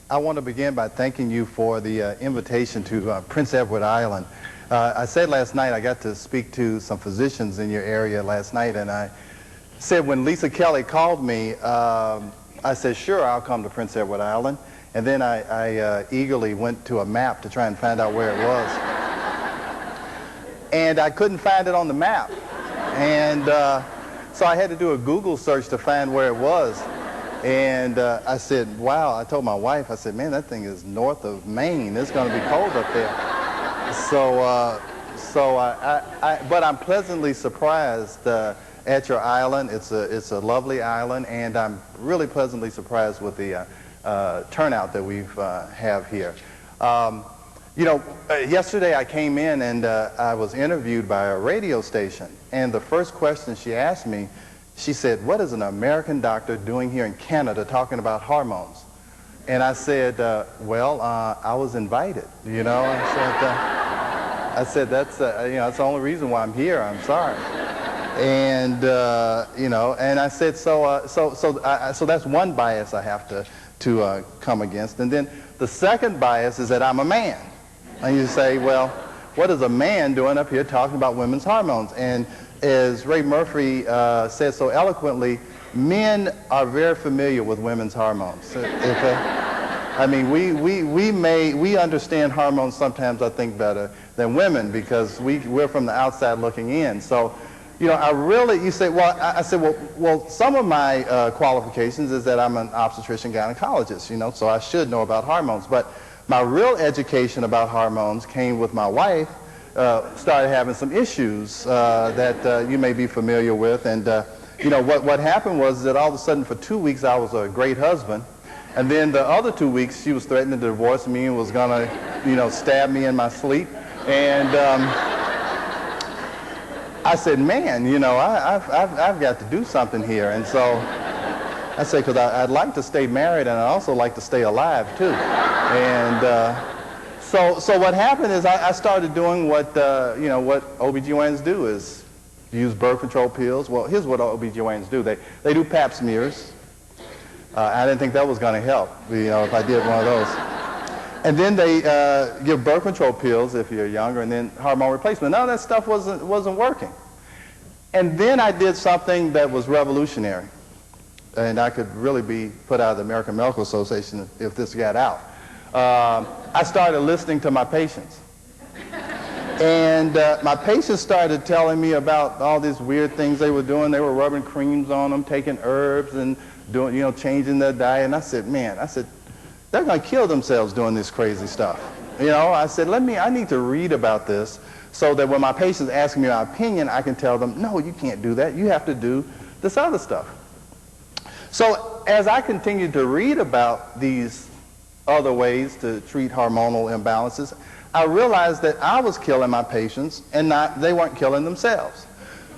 I want to begin by thanking you for the invitation to Prince Edward Island. I said last night I got to speak to some physicians in your area last night, and I said when Lisa Kelly called me, I said, sure, I'll come to Prince Edward Island. And then I eagerly went to a map to try and find out where it was. And I couldn't find it on the map. And so I had to do a Google search to find where it was. And I said, wow, I told my wife, I said, man, that thing is north of Maine. It's going to be cold up there. But I'm pleasantly surprised at your island. It's a lovely island, and I'm really pleasantly surprised with the turnout that we have here. You know, yesterday I came in and I was interviewed by a radio station, and the first question she asked me, she said, what is an American doctor doing here in Canada talking about hormones? And I said, well, I was invited, you know. I said that's, you know, that's the only reason why I'm here. I'm sorry. And, you know, and I said, so that's one bias I have to come against. And then the second bias is that I'm a man. And you say, well, what is a man doing up here talking about women's hormones? And as Ray Murphy said so eloquently, men are very familiar with women's hormones. I mean, we understand hormones sometimes, I think, better than women because we're from the outside looking in. So, you know, you say, well, I said, well, some of my qualifications is that I'm an obstetrician gynecologist, you know, so I should know about hormones. But my real education about hormones came with my wife. Started having some issues that you may be familiar with. And, you know, what happened was that all of a sudden for 2 weeks I was a great husband. And then the other 2 weeks she was threatening to divorce me and was going to, you know, stab me in my sleep. And I said, man, you know, I've got to do something here. And so I said, because I'd like to stay married and I'd also like to stay alive too. And so what happened is I started doing what, you know, what OBGYNs do is use birth control pills. Well, here's what OBGYNs do. They do pap smears. I didn't think that was going to help, you know, if I did one of those. And then they give birth control pills if you're younger, and then hormone replacement. None of that stuff wasn't working. And then I did something that was revolutionary, and I could really be put out of the American Medical Association if this got out. I started listening to my patients. And my patients started telling me about all these weird things they were doing. They were rubbing creams on them, taking herbs, and doing, you know, changing their diet. And I said, man, they're going to kill themselves doing this crazy stuff. You know, I said, I need to read about this so that when my patients ask me my opinion, I can tell them, no, you can't do that. You have to do this other stuff. So as I continued to read about these other ways to treat hormonal imbalances, I realized that I was killing my patients and they weren't killing themselves.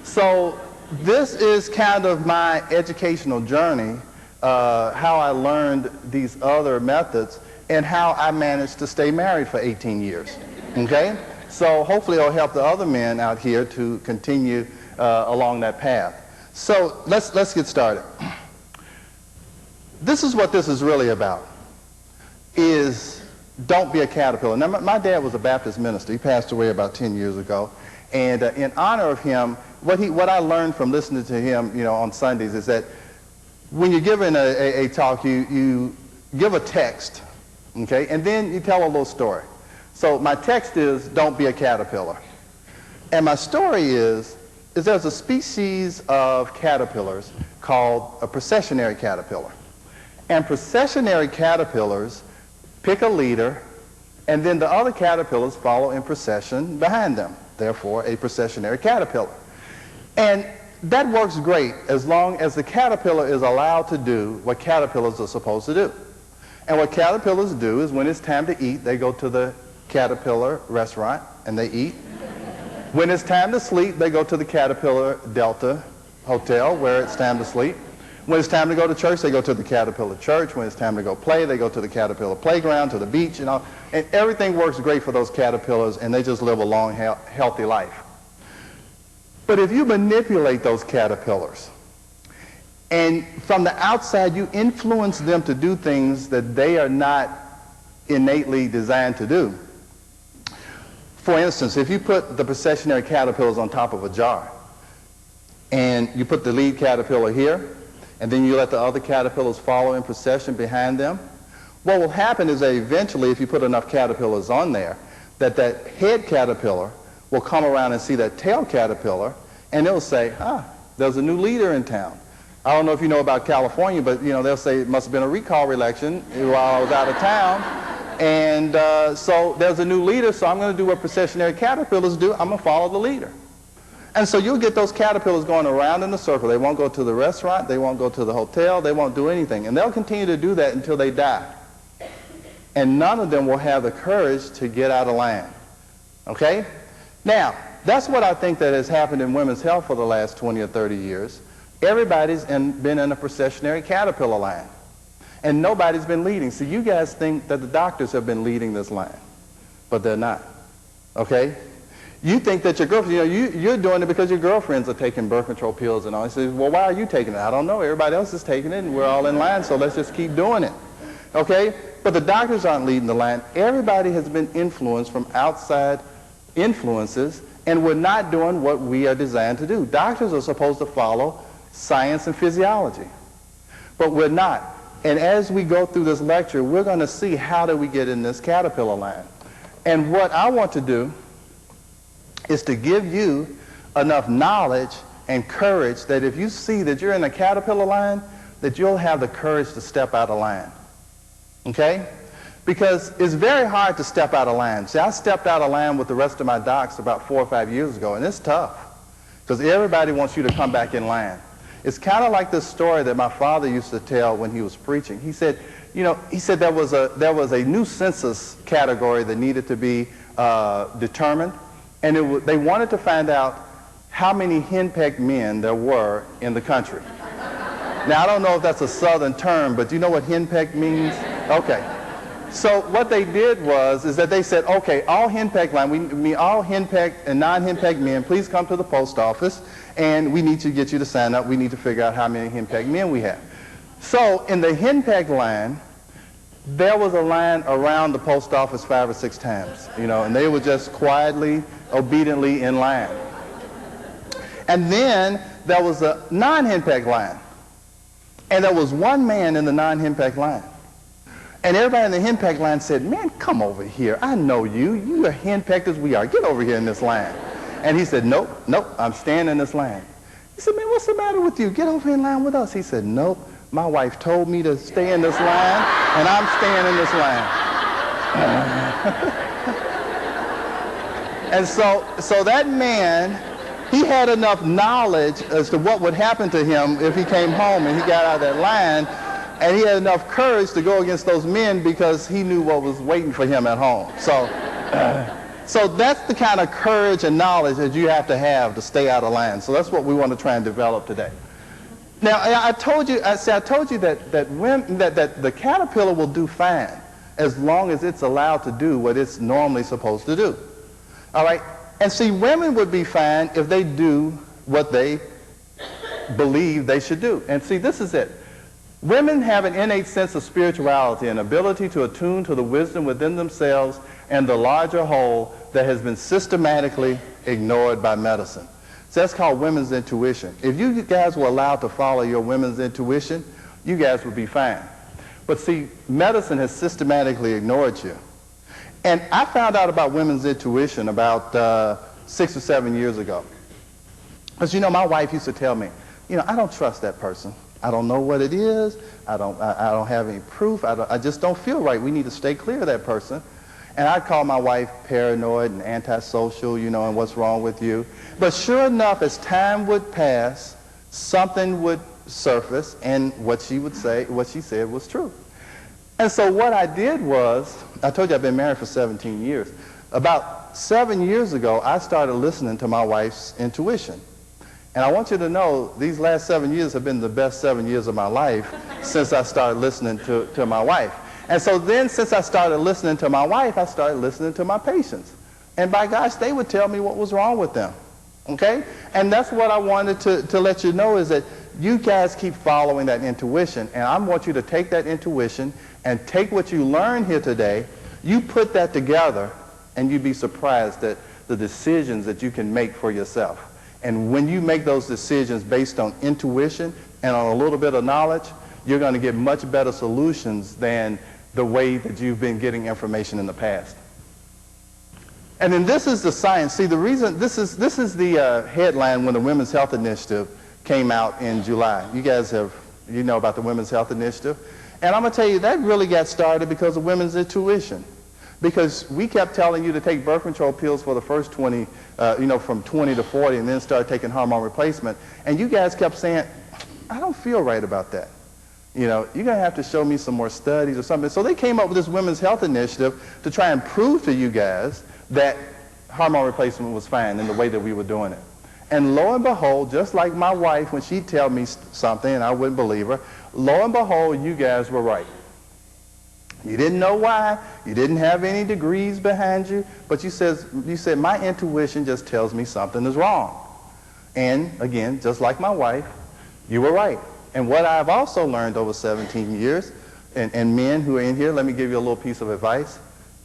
So this is kind of my educational journey, how I learned these other methods and how I managed to stay married for 18 years, okay? So hopefully it'll help the other men out here to continue along that path. So let's get started. This is what this is really about, is don't be a caterpillar. Now, my dad was a Baptist minister. He passed away about 10 years ago. And in honor of him, what I learned from listening to him, you know, on Sundays is that when you're giving a talk, you give a text, okay, and then you tell a little story. So my text is, don't be a caterpillar. And my story is there's a species of caterpillars called a processionary caterpillar. And processionary caterpillars pick a leader, and then the other caterpillars follow in procession behind them. Therefore, a processionary caterpillar. And that works great as long as the caterpillar is allowed to do what caterpillars are supposed to do. And what caterpillars do is when it's time to eat, they go to the caterpillar restaurant and they eat. When it's time to sleep, they go to the Caterpillar Delta Hotel where it's time to sleep. When it's time to go to church, they go to the Caterpillar Church. When it's time to go play, they go to the Caterpillar Playground, to the beach, you know. And everything works great for those caterpillars, and they just live a long, healthy life. But if you manipulate those caterpillars, And from the outside, you influence them to do things that they are not innately designed to do. For instance, if you put the processionary caterpillars on top of a jar, and you put the lead caterpillar here, and then you let the other caterpillars follow in procession behind them, what will happen is that eventually, if you put enough caterpillars on there, that head caterpillar will come around and see that tail caterpillar, and it'll say, there's a new leader in town. I don't know if you know about California, but they'll say it must have been a recall election while I was out of town. And so there's a new leader, so I'm going to do what processionary caterpillars do. I'm going to follow the leader. And so you'll get those caterpillars going around in a circle. They won't go to the restaurant. They won't go to the hotel. They won't do anything. And they'll continue to do that until they die. And none of them will have the courage to get out of line. Okay? Now, that's what I think that has happened in women's health for the last 20 or 30 years. Everybody's been in a processionary caterpillar line. And nobody's been leading. So you guys think that the doctors have been leading this line. But they're not. Okay? You think that your girlfriend, you're doing it because your girlfriends are taking birth control pills and all. You say, well, why are you taking it? I don't know. Everybody else is taking it, and we're all in line, so let's just keep doing it. Okay? But the doctors aren't leading the line. Everybody has been influenced from outside influences, and we're not doing what we are designed to do. Doctors are supposed to follow science and physiology, but we're not. And as we go through this lecture, we're going to see how do we get in this caterpillar line. And what I want to do is to give you enough knowledge and courage that if you see that you're in a caterpillar line, that you'll have the courage to step out of line. Okay? Because it's very hard to step out of line. See, I stepped out of line with the rest of my docs about 4 or 5 years ago, and it's tough because everybody wants you to come back in line. It's kind of like this story that my father used to tell when he was preaching. He said, there was a new census category that needed to be determined, and they wanted to find out how many henpecked men there were in the country. Now, I don't know if that's a southern term, but do you know what henpecked means? Okay. So what they did is that they said, okay, all henpecked line, we mean all henpecked and non-henpecked men, please come to the post office, and we need to get you to sign up. We need to figure out how many henpecked men we have. So in the henpecked line, there was a line around the post office 5 or 6 times, and they were just quietly, obediently in line. And then there was a non-henpecked line, and there was one man in the non-henpecked line. And everybody in the henpecked line said, man, come over here. I know you. You are henpecked as we are. Get over here in this line. And he said, nope, I'm staying in this line. He said, man, what's the matter with you? Get over in line with us. He said, nope, my wife told me to stay in this line, and I'm staying in this line. And so that man, he had enough knowledge as to what would happen to him if he came home and he got out of that line. And he had enough courage to go against those men because he knew what was waiting for him at home. So that's the kind of courage and knowledge that you have to stay out of line. So that's what we want to try and develop today. Now, I told you that the caterpillar will do fine as long as it's allowed to do what it's normally supposed to do. All right? And see, women would be fine if they do what they believe they should do. And see, this is it. Women have an innate sense of spirituality, an ability to attune to the wisdom within themselves and the larger whole that has been systematically ignored by medicine. So that's called women's intuition. If you guys were allowed to follow your women's intuition, you guys would be fine. But see, medicine has systematically ignored you. And I found out about women's intuition about 6 or 7 years ago. Because my wife used to tell me, I don't trust that person. I don't know what it is. I don't have any proof. I just don't feel right. We need to stay clear of that person. And I'd call my wife paranoid and antisocial, and what's wrong with you. But sure enough, as time would pass, something would surface, and what she said was true. And so what I did was, I told you I've been married for 17 years. About 7 years ago, I started listening to my wife's intuition. And I want you to know, these last 7 years have been the best 7 years of my life since I started listening to my wife. And so then, since I started listening to my wife, I started listening to my patients. And by gosh, they would tell me what was wrong with them. Okay? And that's what I wanted to let you know, is that you guys keep following that intuition, and I want you to take that intuition and take what you learned here today, you put that together, and you'd be surprised at the decisions that you can make for yourself. And when you make those decisions based on intuition and on a little bit of knowledge, you're going to get much better solutions than the way that you've been getting information in the past. And then this is the science. See, the reason, this is the headline when the Women's Health Initiative came out in July. You guys you know about the Women's Health Initiative. And I'm going to tell you, that really got started because of women's intuition. Because we kept telling you to take birth control pills for the first 20, from 20 to 40, and then start taking hormone replacement. And you guys kept saying, I don't feel right about that. You know, you're going to have to show me some more studies or something. So they came up with this Women's Health Initiative to try and prove to you guys that hormone replacement was fine in the way that we were doing it. And lo and behold, just like my wife, when she'd tell me something and I wouldn't believe her, lo and behold, you guys were right. You didn't know why, you didn't have any degrees behind you, but you said, my intuition just tells me something is wrong. And again, just like my wife, you were right. And what I've also learned over 17 years, and men who are in here, let me give you a little piece of advice.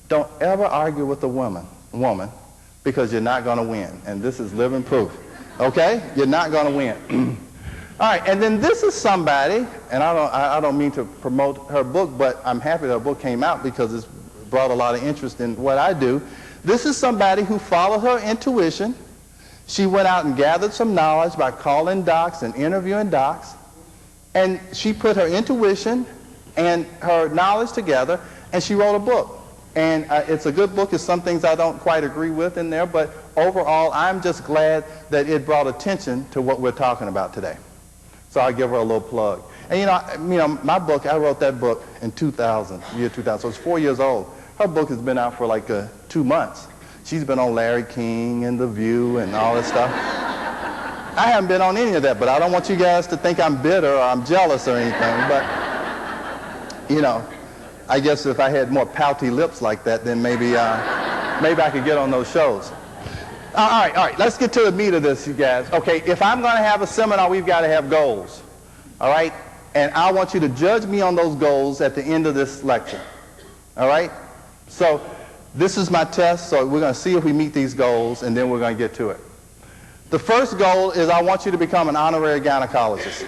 Don't ever argue with a woman, because you're not going to win. And this is living proof. Okay? You're not going to win. All right, and then this is somebody, and I don't mean to promote her book, but I'm happy her book came out because it's brought a lot of interest in what I do. This is somebody who followed her intuition. She went out and gathered some knowledge by calling docs and interviewing docs, and she put her intuition and her knowledge together, and she wrote a book. And it's a good book. There's some things I don't quite agree with in there, but overall, I'm just glad that it brought attention to what we're talking about today. So I'll give her a little plug. And you know, my book, I wrote that book in 2000, year 2000, so it's 4 years old. Her book has been out for like 2 months. She's been on Larry King and The View and all this stuff. I haven't been on any of that, but I don't want you guys to think I'm bitter or I'm jealous or anything, but, you know, I guess if I had more pouty lips like that, then maybe I could get on those shows. All right, let's get to the meat of this, you guys. Okay, if I'm going to have a seminar, we've got to have goals, all right? And I want you to judge me on those goals at the end of this lecture, all right? So this is my test, so we're going to see if we meet these goals, and then we're going to get to it. The first goal is I want you to become an honorary gynecologist,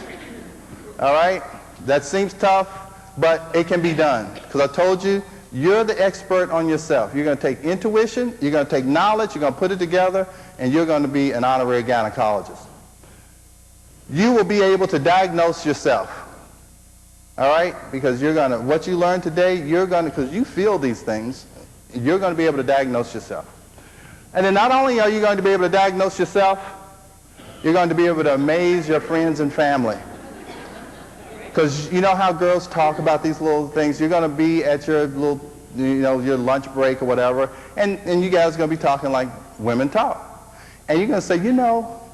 all right? That seems tough, but it can be done, because I told you, you're the expert on yourself. You're going to take intuition, you're going to take knowledge, you're going to put it together, and you're going to be an honorary gynecologist. You will be able to diagnose yourself, all right? Because you're going to, what you learned today, you're going to, because you feel these things, you're going to be able to diagnose yourself. And then not only are you going to be able to diagnose yourself, you're going to be able to amaze your friends and family. Because you know how girls talk about these little things. You're going to be at your little, your lunch break or whatever, and you guys are going to be talking like women talk. And you're going to say,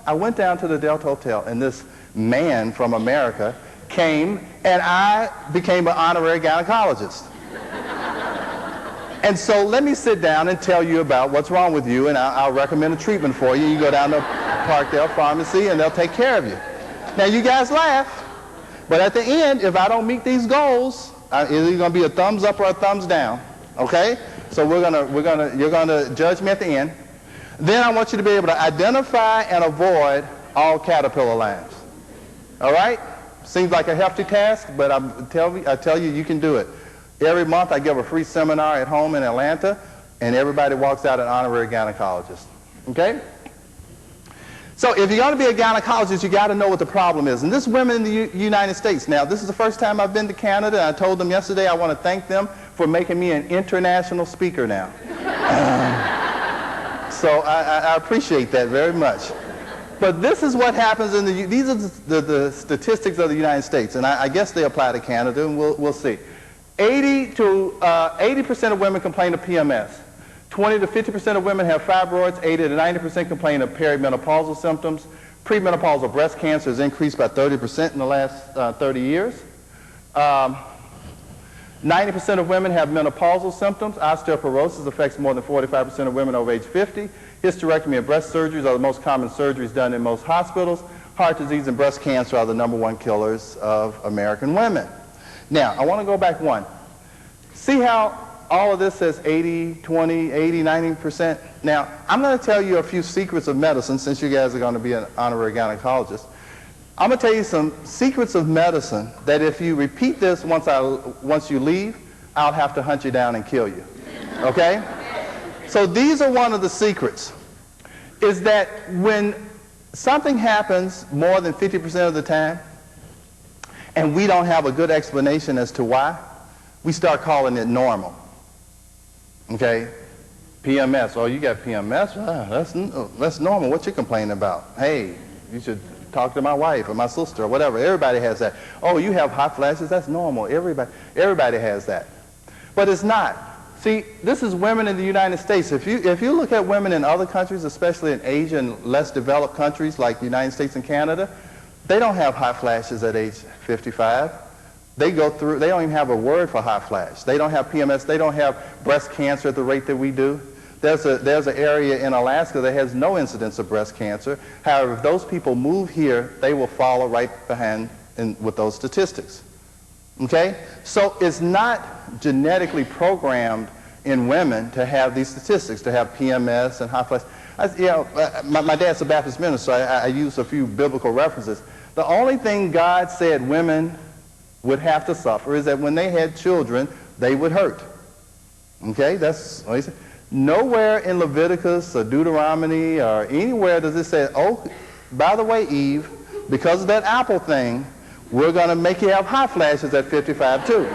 I went down to the Delta Hotel, and this man from America came, and I became an honorary gynecologist. And so let me sit down and tell you about what's wrong with you, and I'll recommend a treatment for you. You go down to Parkdale Pharmacy, and they'll take care of you. Now, you guys laugh. But at the end, if I don't meet these goals, it's either going to be a thumbs up or a thumbs down. Okay? So you're gonna judge me at the end. Then I want you to be able to identify and avoid all caterpillar lines. All right? Seems like a hefty task, but I tell you, you can do it. Every month I give a free seminar at home in Atlanta, and everybody walks out an honorary gynecologist. Okay? So if you're going to be a gynecologist, you got to know what the problem is. And this is women in the United States. Now, this is the first time I've been to Canada, and I told them yesterday I want to thank them for making me an international speaker now. So I appreciate that very much. But this is what happens in these are the statistics of the United States, and I guess they apply to Canada, and we'll see. 80% of women complain of PMS. 20 to 50% of women have fibroids. 80 to 90% complain of perimenopausal symptoms. Premenopausal breast cancer has increased by 30% in the last 30 years. 90% of women have menopausal symptoms. Osteoporosis affects more than 45% of women over age 50. Hysterectomy and breast surgeries are the most common surgeries done in most hospitals. heart disease and breast cancer are the #1 killers of American women. Now, I want to go back one. See how all of this says 80, 20, 80, 90%? Now, I'm going to tell you a few secrets of medicine, since you guys are going to be an honorary gynecologist. I'm going to tell you some secrets of medicine that if you repeat this once you leave, I'll have to hunt you down and kill you. Okay? So these are one of the secrets, is that when something happens more than 50% of the time, and we don't have a good explanation as to why, we start calling it normal. Okay? PMS. Oh, you got PMS? Ah, that's normal. What you complaining about? Hey, you should talk to my wife or my sister or whatever. Everybody has that. Oh, you have hot flashes? That's normal. Everybody has that. But it's not. See, this is women in the United States. If you look at women in other countries, especially in Asia and less developed countries like the United States and Canada, they don't have hot flashes at age 55. They don't even have a word for hot flash. They don't have PMS. They don't have breast cancer at the rate that we do. There's an area in Alaska that has no incidence of breast cancer. However, if those people move here, they will follow right behind with those statistics. Okay? So it's not genetically programmed in women to have these statistics, to have PMS and hot flash. My dad's a Baptist minister, so I use a few biblical references. The only thing God said women would have to suffer is that when they had children, they would hurt. Okay? That's what he said. Nowhere in Leviticus or Deuteronomy or anywhere does it say, oh, by the way, Eve, because of that apple thing, we're going to make you have hot flashes at 55 too.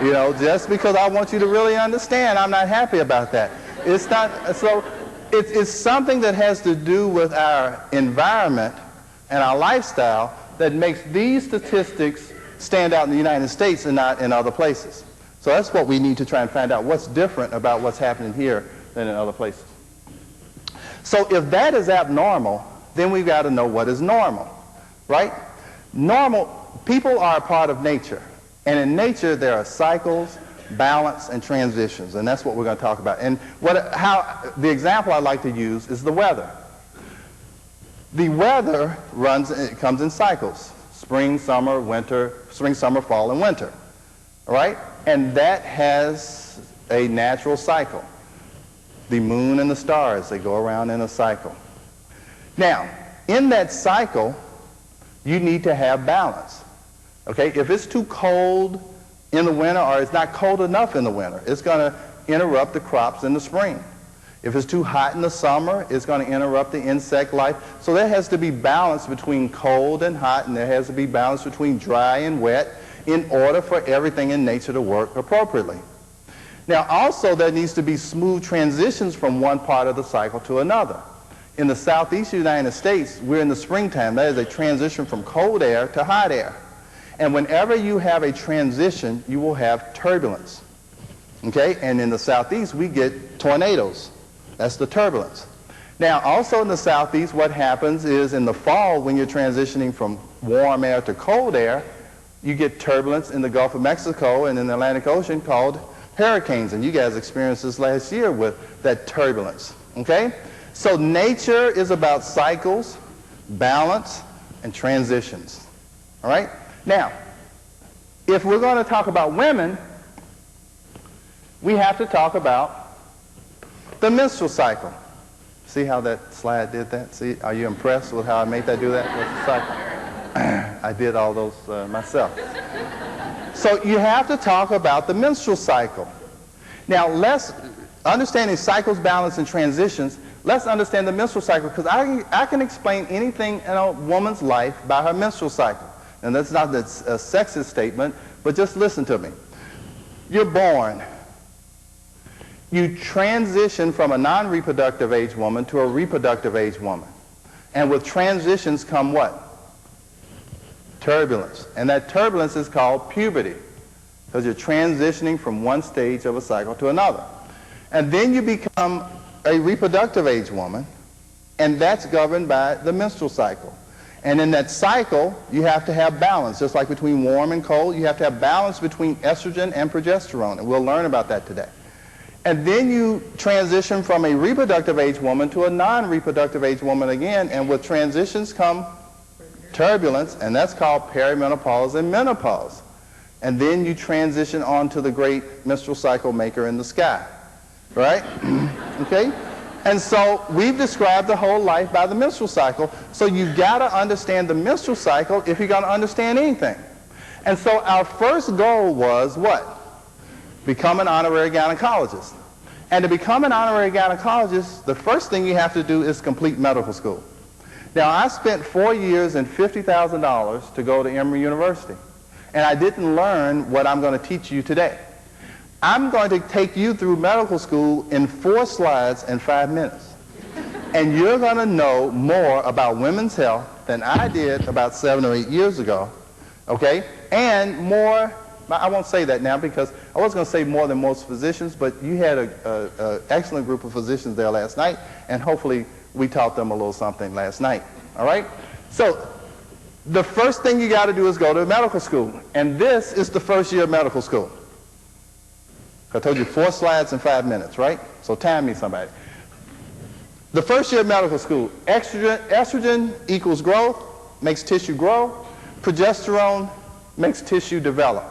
You know, just because I want you to really understand, I'm not happy about that. It's not, so it's something that has to do with our environment and our lifestyle that makes these statistics stand out in the United States and not in other places. So that's what we need to try and find out, what's different about what's happening here than in other places. So if that is abnormal, then we've got to know what is normal, right? Normal, people are a part of nature. And in nature, there are cycles, balance, and transitions. And that's what we're going to talk about. And the example I like to use is the weather. The weather comes in cycles. Spring, summer, winter, spring, summer, fall, and winter. All right? And that has a natural cycle. The moon and the stars, they go around in a cycle. Now, in that cycle, you need to have balance. Okay? If it's too cold in the winter or it's not cold enough in the winter, it's going to interrupt the crops in the spring. If it's too hot in the summer, it's going to interrupt the insect life. So there has to be balance between cold and hot, and there has to be balance between dry and wet in order for everything in nature to work appropriately. Now also there needs to be smooth transitions from one part of the cycle to another. In the southeast United States, we're in the springtime. That is a transition from cold air to hot air. And whenever you have a transition, you will have turbulence. Okay? And in the southeast, we get tornadoes. That's the turbulence. Now, also in the southeast, what happens is in the fall, when you're transitioning from warm air to cold air, you get turbulence in the Gulf of Mexico and in the Atlantic Ocean called hurricanes. And you guys experienced this last year with that turbulence. Okay? So nature is about cycles, balance, and transitions. All right? Now, if we're going to talk about women, we have to talk about the menstrual cycle. See how that slide did that? See, are you impressed with how I made that do that? That's the cycle. I did all those myself. So you have to talk about the menstrual cycle. Now, understanding cycles, balance, and transitions, let's understand the menstrual cycle, because I can explain anything in a woman's life by her menstrual cycle. And that's not a sexist statement, but just listen to me. You're born. You transition from a non-reproductive age woman to a reproductive age woman. And with transitions come what? Turbulence. And that turbulence is called puberty, because you're transitioning from one stage of a cycle to another. And then you become a reproductive age woman, and that's governed by the menstrual cycle. And in that cycle, you have to have balance. Just like between warm and cold, you have to have balance between estrogen and progesterone. And we'll learn about that today. And then you transition from a reproductive age woman to a non-reproductive age woman again. And with transitions come turbulence, and that's called perimenopause and menopause. And then you transition on to the great menstrual cycle maker in the sky, right? Okay? And so we've described the whole life by the menstrual cycle, so you've got to understand the menstrual cycle if you're going to understand anything. And so our first goal was what? Become an honorary gynecologist. And to become an honorary gynecologist, the first thing you have to do is complete medical school. Now, I spent 4 years and $50,000 to go to Emory University, and I didn't learn what I'm going to teach you today. I'm going to take you through medical school in 4 slides and 5 minutes. And you're going to know more about women's health than I did about 7 or 8 years ago, okay? And more, I won't say that now because I was going to say more than most physicians, but you had an excellent group of physicians there last night, and hopefully we taught them a little something last night, all right? So the first thing you got to do is go to medical school, and this is the first year of medical school. I told you 4 slides in 5 minutes, right? So time me, somebody. The first year of medical school, estrogen equals growth, makes tissue grow. Progesterone makes tissue develop.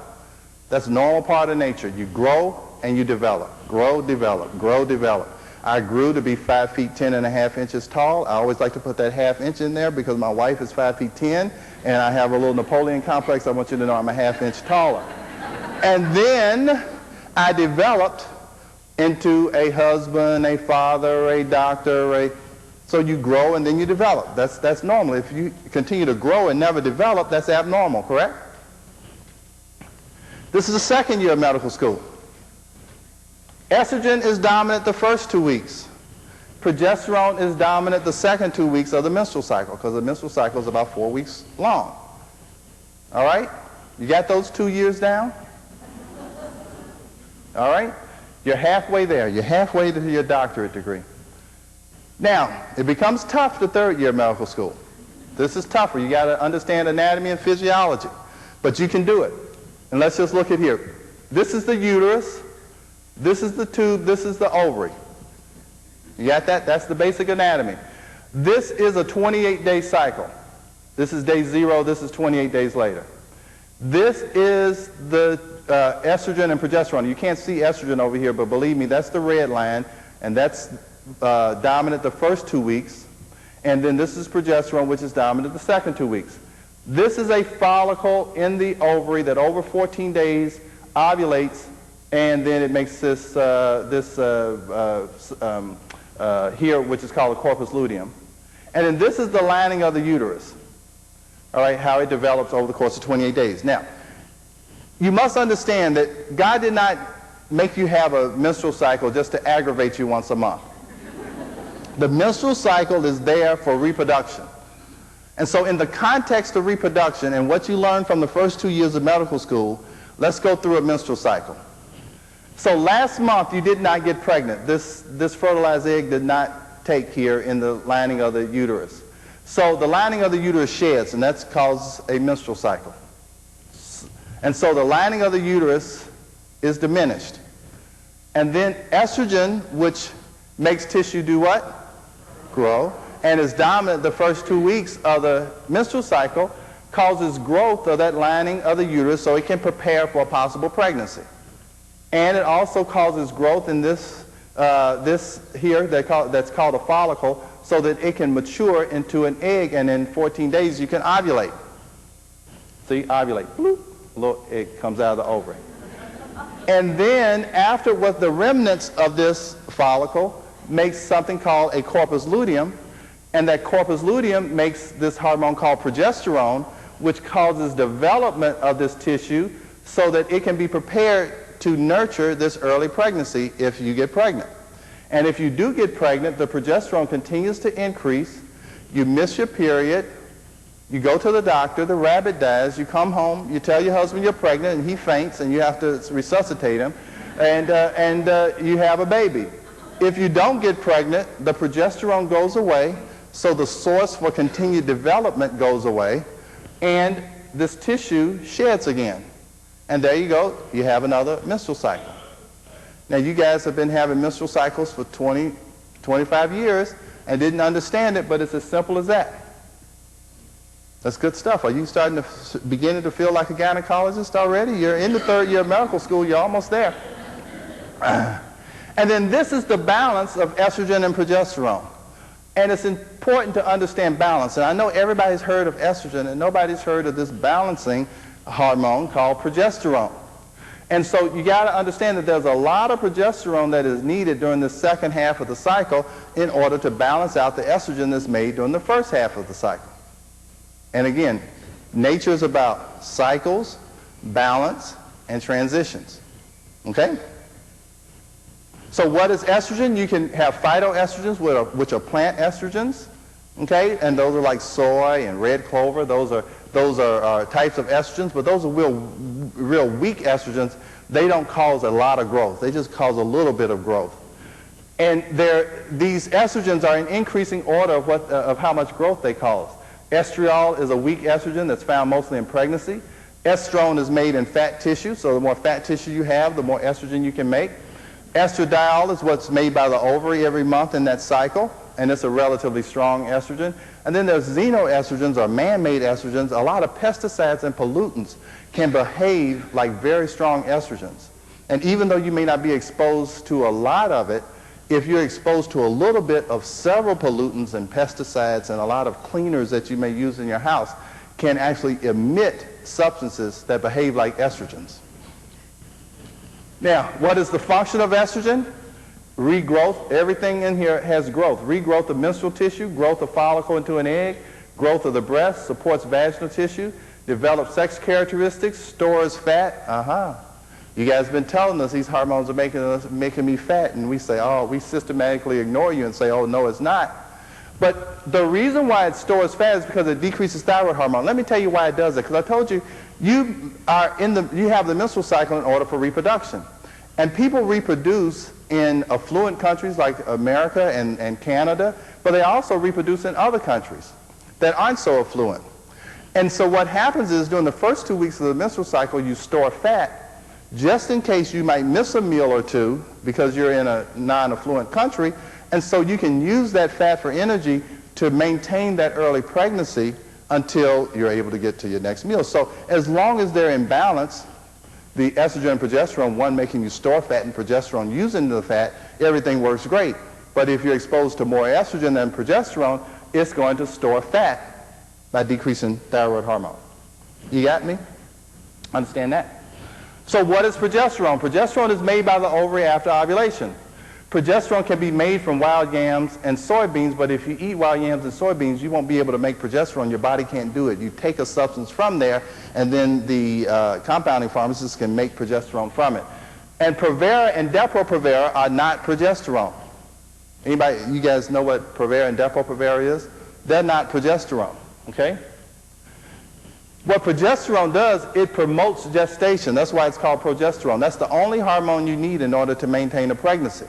That's a normal part of nature. You grow and you develop. Grow, develop, grow, develop. I grew to be 5 feet 10 and a half inches tall. I always like to put that half inch in there because my wife is 5 feet 10, and I have a little Napoleon complex. I want you to know I'm a half inch taller. And then I developed into a husband, a father, a doctor, so you grow and then you develop. That's normal. If you continue to grow and never develop, that's abnormal, correct? This is the second year of medical school. Estrogen is dominant the first 2 weeks. Progesterone is dominant the second 2 weeks of the menstrual cycle, because the menstrual cycle is about 4 weeks long. All right? You got those 2 years down? All right? You're halfway there. You're halfway to your doctorate degree. Now, it becomes tough the third year of medical school. This is tougher. You got to understand anatomy and physiology. But you can do it. And let's just look at here. This is the uterus. This is the tube. This is the ovary. You got that? That's the basic anatomy. This is a 28-day cycle. This is day 0. This is 28 days later. This is the estrogen and progesterone. You can't see estrogen over here, but believe me, that's the red line, and that's dominant the first 2 weeks. And then this is progesterone, which is dominant the second 2 weeks. This is a follicle in the ovary that over 14 days ovulates, and then it makes this, here, which is called a corpus luteum. And then this is the lining of the uterus, all right, how it develops over the course of 28 days. Now, you must understand that God did not make you have a menstrual cycle just to aggravate you once a month. The menstrual cycle is there for reproduction. And so in the context of reproduction and what you learn from the first 2 years of medical school, let's go through a menstrual cycle. So last month you did not get pregnant. This fertilized egg did not take here in the lining of the uterus. So the lining of the uterus sheds, and that causes a menstrual cycle. And so the lining of the uterus is diminished. And then estrogen, which makes tissue do what? Grow. And is dominant the first 2 weeks of the menstrual cycle, causes growth of that lining of the uterus so it can prepare for a possible pregnancy. And it also causes growth in this here that's called a follicle, so that it can mature into an egg, and in 14 days you can ovulate. See, ovulate. Bloop. A little egg comes out of the ovary. And then after what the remnants of this follicle makes something called a corpus luteum, and that corpus luteum makes this hormone called progesterone, which causes development of this tissue so that it can be prepared to nurture this early pregnancy if you get pregnant. And if you do get pregnant, the progesterone continues to increase. You miss your period. You go to the doctor, the rabbit dies, you come home, you tell your husband you're pregnant, and he faints, and you have to resuscitate him, and you have a baby. If you don't get pregnant, the progesterone goes away, so the source for continued development goes away, and this tissue sheds again. And there you go, you have another menstrual cycle. Now, you guys have been having menstrual cycles for 20, 25 years and didn't understand it, but it's as simple as that. That's good stuff. Are you beginning to feel like a gynecologist already? You're in the 3rd year of medical school. You're almost there. And then this is the balance of estrogen and progesterone. And it's important to understand balance. And I know everybody's heard of estrogen, and nobody's heard of this balancing hormone called progesterone. And so you got to understand that there's a lot of progesterone that is needed during the 2nd half of the cycle in order to balance out the estrogen that's made during the 1st half of the cycle. And again, nature is about cycles, balance, and transitions. Okay? So what is estrogen? You can have phytoestrogens, which are plant estrogens. Okay? And those are like soy and red clover. Those are types of estrogens, but those are real weak estrogens. They don't cause a lot of growth. They just cause a little bit of growth. And these estrogens are in increasing order of how much growth they cause. Estriol is a weak estrogen that's found mostly in pregnancy. Estrone is made in fat tissue, so the more fat tissue you have, the more estrogen you can make. Estradiol is what's made by the ovary every month in that cycle, and it's a relatively strong estrogen. And then there's xenoestrogens, or man-made estrogens. A lot of pesticides and pollutants can behave like very strong estrogens. And even though you may not be exposed to a lot of it, if you're exposed to a little bit of several pollutants and pesticides and a lot of cleaners that you may use in your house, can actually emit substances that behave like estrogens. Now, what is the function of estrogen? Regrowth. Everything in here has growth. Regrowth of menstrual tissue, growth of follicle into an egg, growth of the breast, supports vaginal tissue, develops sex characteristics, stores fat. You guys have been telling us these hormones are making me fat, and we say, oh, we systematically ignore you and say, oh, no, it's not. But the reason why it stores fat is because it decreases thyroid hormone. Let me tell you why it does it, because I told you, you have the menstrual cycle in order for reproduction. And people reproduce in affluent countries like America and Canada, but they also reproduce in other countries that aren't so affluent. And so what happens is during the first 2 weeks of the menstrual cycle, you store fat just in case you might miss a meal or two because you're in a non-affluent country, and so you can use that fat for energy to maintain that early pregnancy until you're able to get to your next meal. So as long as they're in balance, the estrogen and progesterone, one making you store fat and progesterone using the fat, everything works great. But if you're exposed to more estrogen than progesterone, it's going to store fat by decreasing thyroid hormone. You got me? Understand that? So what is progesterone? Progesterone is made by the ovary after ovulation. Progesterone can be made from wild yams and soybeans, but if you eat wild yams and soybeans, you won't be able to make progesterone. Your body can't do it. You take a substance from there, and then the compounding pharmacists can make progesterone from it. And Provera and Depo-Provera are not progesterone. Anybody, you guys know what Provera and Depo-Provera is? They're not progesterone, okay? What progesterone does, it promotes gestation. That's why it's called progesterone. That's the only hormone you need in order to maintain a pregnancy.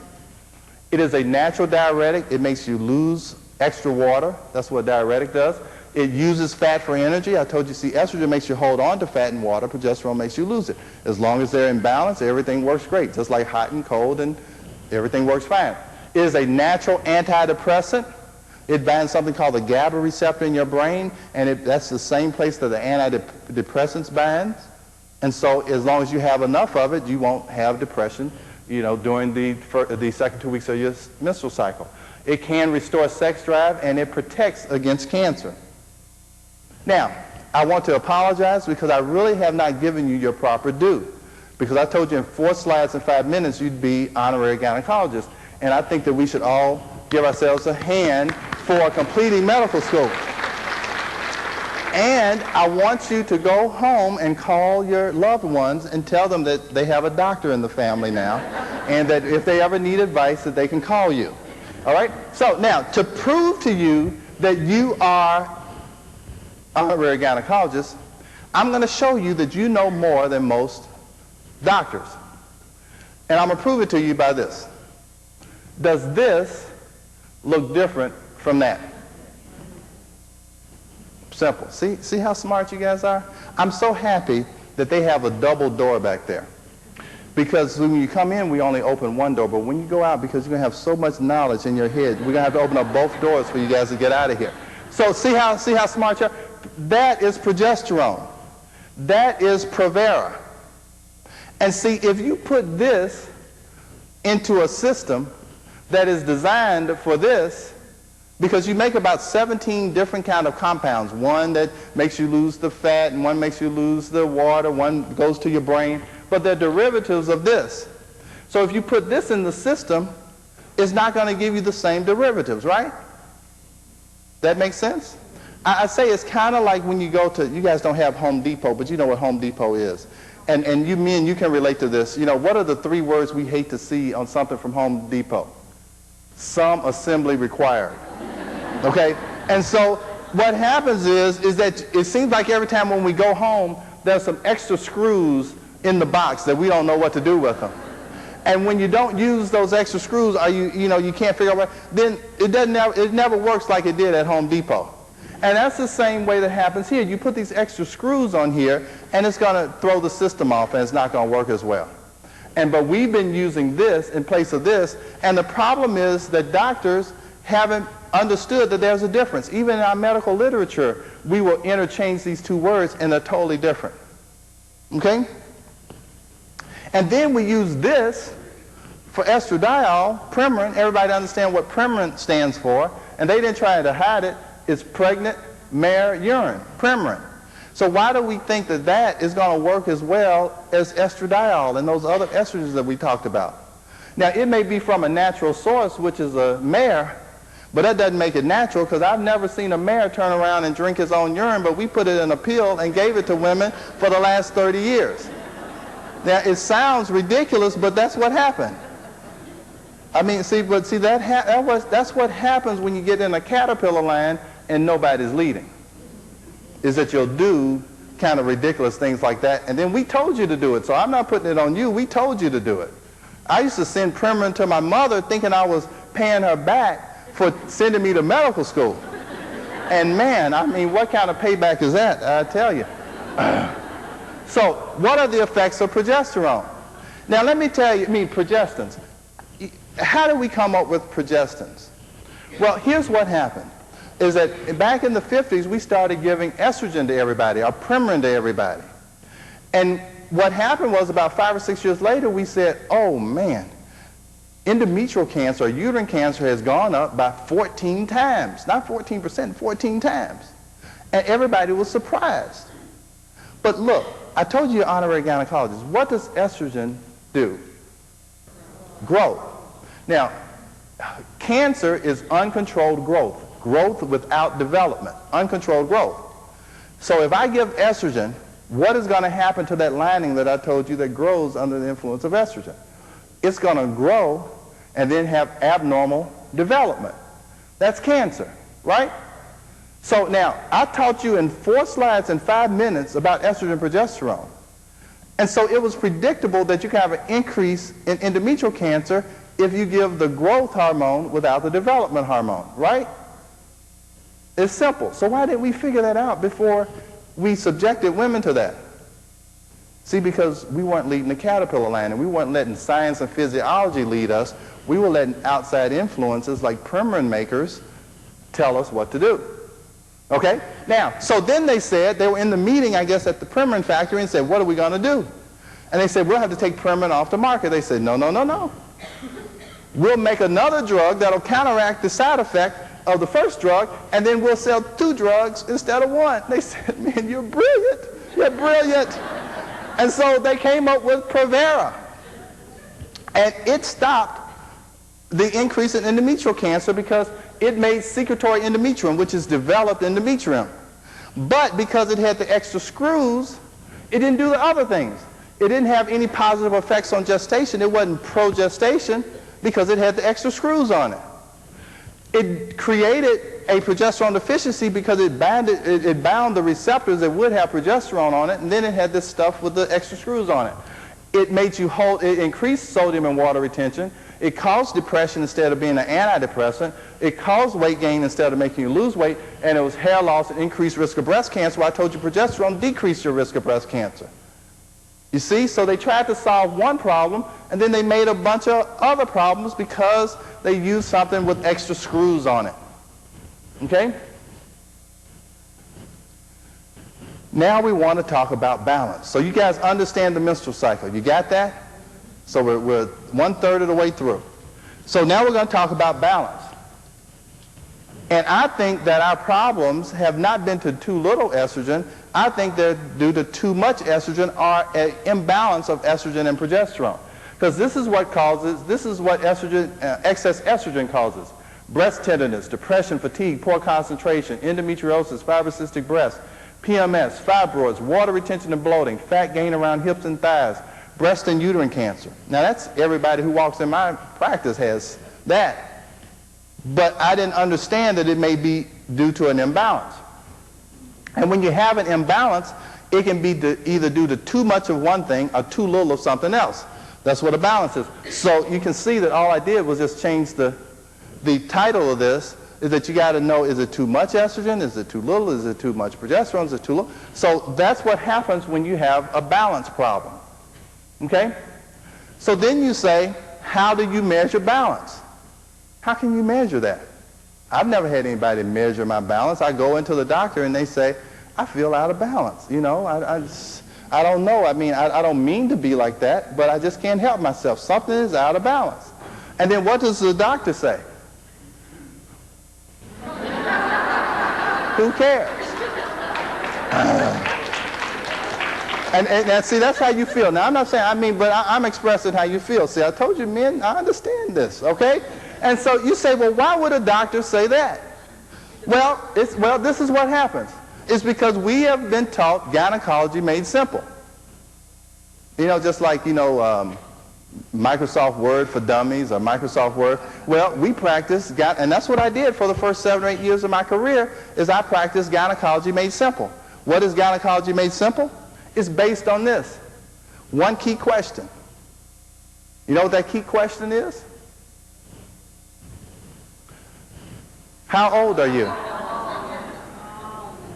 It is a natural diuretic. It makes you lose extra water. That's what a diuretic does. It uses fat for energy. I told you, see, estrogen makes you hold on to fat and water. Progesterone makes you lose it. As long as they're in balance, everything works great. Just like hot and cold, and everything works fine. It is a natural antidepressant. It binds something called the GABA receptor in your brain, and that's the same place that the antidepressants binds. And so as long as you have enough of it, you won't have depression, during the second 2 weeks of your menstrual cycle. It can restore sex drive, and it protects against cancer. Now, I want to apologize because I really have not given you your proper due. Because I told you in 4 slides in 5 minutes you'd be honorary gynecologist. And I think that we should all give ourselves a hand for completing medical school. And I want you to go home and call your loved ones and tell them that they have a doctor in the family now, and that if they ever need advice, that they can call you. All right? So now, to prove to you that you are honorary gynecologist, I'm going to show you that you know more than most doctors. And I'm going to prove it to you by this. Does this look different from that? Simple. See how smart you guys are? I'm so happy that they have a double door back there. Because when you come in, we only open one door. But when you go out, because you're going to have so much knowledge in your head, we're going to have to open up both doors for you guys to get out of here. So see how smart you are? that is progesterone. That is Provera. And see, if you put this into a system that is designed for this, because you make about 17 different kind of compounds, one that makes you lose the fat, and one makes you lose the water, one goes to your brain, but they're derivatives of this. So if you put this in the system, it's not going to give you the same derivatives, right? That makes sense? I say it's kind of like when you go to, you guys don't have Home Depot, but you know what Home Depot is. And you men, you can relate to this. You know, what are the 3 words we hate to see on something from Home Depot? Some assembly required. Okay? And so what happens is that it seems like every time when we go home, there's some extra screws in the box that we don't know what to do with them. And when you don't use those extra screws, or you can't figure out what, then it never works like it did at Home Depot. And that's the same way that happens here. You put these extra screws on here, and it's going to throw the system off, and it's not going to work as well. But we've been using this in place of this, and the problem is that doctors haven't understood that there's a difference. Even in our medical literature, we will interchange these 2 words, and they're totally different. Okay? And then we use this for estradiol, Premarin. Everybody understand what Premarin stands for, and they didn't try to hide it. It's pregnant mare urine, Premarin. So why do we think that that is going to work as well as estradiol and those other estrogens that we talked about? Now, it may be from a natural source, which is a mare, but that doesn't make it natural, because I've never seen a mare turn around and drink his own urine, but we put it in a pill and gave it to women for the last 30 years. Now, it sounds ridiculous, but that's what happened. I mean, that's what happens when you get in a caterpillar line and nobody's leading, is that you'll do kind of ridiculous things like that, and then we told you to do it, so I'm not putting it on you. We told you to do it. I used to send Premarin to my mother thinking I was paying her back for sending me to medical school. And man, I mean, what kind of payback is that, I tell you. So, what are the effects of progesterone? Now, let me tell you, progestins. How do we come up with progestins? Well, here's what happened, is that back in the 50s, we started giving estrogen to everybody, or Premarin to everybody. And what happened was about 5 or 6 years later, we said, oh man, endometrial cancer or uterine cancer has gone up by 14 times. Not 14%, 14 times. And everybody was surprised. But look, I told you you're honorary gynecologist. What does estrogen do? Growth. Now, cancer is uncontrolled growth. Growth without development. Uncontrolled growth. So if I give estrogen, what is going to happen to that lining that I told you that grows under the influence of estrogen? It's going to grow and then have abnormal development. That's cancer, right? So now, I taught you in 4 slides in 5 minutes about estrogen and progesterone. And so it was predictable that you can have an increase in endometrial cancer if you give the growth hormone without the development hormone, right? It's simple. So why didn't we figure that out before we subjected women to that? See, because we weren't leading the caterpillar line, and we weren't letting science and physiology lead us. We were letting outside influences like Premarin makers tell us what to do. Okay? Now, so then they said, they were in the meeting, I guess, at the Premarin factory and said, what are we going to do? And they said, we'll have to take Premarin off the market. They said, no, no, no, no. We'll make another drug that'll counteract the side effect of the first drug, and then we'll sell 2 drugs instead of 1. They said, man, you're brilliant. You're brilliant. And so they came up with Provera. And it stopped the increase in endometrial cancer because it made secretory endometrium, which is developed endometrium. But because it had the extra screws, it didn't do the other things. It didn't have any positive effects on gestation. It wasn't progestation because it had the extra screws on it. It created a progesterone deficiency because it bound the receptors that would have progesterone on it, and then it had this stuff with the extra screws on it. It made you it increased sodium and water retention. It caused depression instead of being an antidepressant. It caused weight gain instead of making you lose weight, and it was hair loss and increased risk of breast cancer. Well, I told you progesterone decreased your risk of breast cancer. You see, so they tried to solve one problem, and then they made a bunch of other problems because they used something with extra screws on it. Okay? Now we want to talk about balance. So you guys understand the menstrual cycle. You got that? So we're 1/3 of the way through. So now we're going to talk about balance. And I think that our problems have not been to too little estrogen. I think they're due to too much estrogen or an imbalance of estrogen and progesterone. Because this is what excess estrogen causes. Breast tenderness, depression, fatigue, poor concentration, endometriosis, fibrocystic breast, PMS, fibroids, water retention and bloating, fat gain around hips and thighs, breast and uterine cancer. Now that's everybody who walks in my practice has that. But I didn't understand that it may be due to an imbalance. And when you have an imbalance, it can be either due to too much of one thing or too little of something else. That's what a balance is. So you can see that all I did was just change the title of this, is that you got to know, is it too much estrogen? Is it too little? Is it too much progesterone? Is it too little? So that's what happens when you have a balance problem. Okay? So then you say, how do you measure balance? How can you measure that? I've never had anybody measure my balance. I go into the doctor and they say, I feel out of balance. You know, I don't know. I mean, I don't mean to be like that, but I just can't help myself. Something is out of balance. And then what does the doctor say? Who cares? And see, that's how you feel. Now, I'm not saying, but I'm expressing how you feel. See, I told you, men, I understand this, okay? And so you say, well, why would a doctor say that? Well, this is what happens. It's because we have been taught gynecology made simple. You know, just like, Microsoft Word for Dummies or Microsoft Word. Well, we practice, and that's what I did for the first 7 or 8 years of my career, is I practiced gynecology made simple. What is gynecology made simple? It's based on this. One key question. You know what that key question is? How old are you?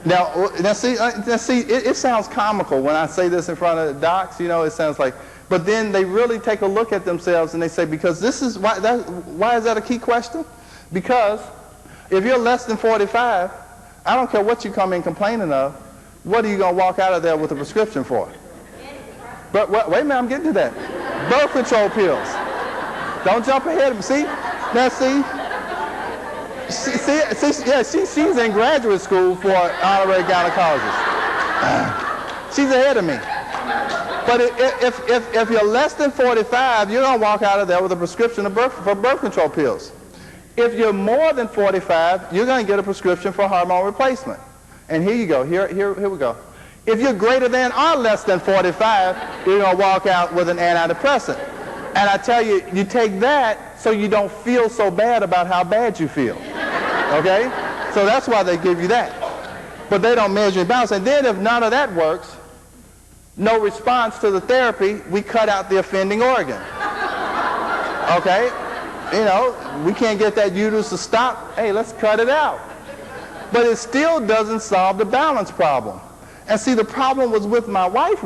Now see, it sounds comical when I say this in front of the docs. You know, it sounds like, but then they really take a look at themselves and they say, because this is why is that a key question? Because if you're less than 45, I don't care what you come in complaining of, what are you going to walk out of there with a prescription for? But wait a minute, I'm getting to that. Birth control pills. Don't jump ahead of me. See? Now she's in graduate school for honorary gynecologist. She's ahead of me. But if you're less than 45, you're going to walk out of there with a prescription for birth control pills. If you're more than 45, you're going to get a prescription for hormone replacement. And here you go. Here we go. If you're greater than or less than 45, you're going to walk out with an antidepressant. And I tell you, you take that so you don't feel so bad about how bad you feel. Okay? So that's why they give you that. But they don't measure your balance. And then if none of that works, no response to the therapy, we cut out the offending organ. Okay? We can't get that uterus to stop. Hey, let's cut it out. But it still doesn't solve the balance problem. And see, the problem was with my wife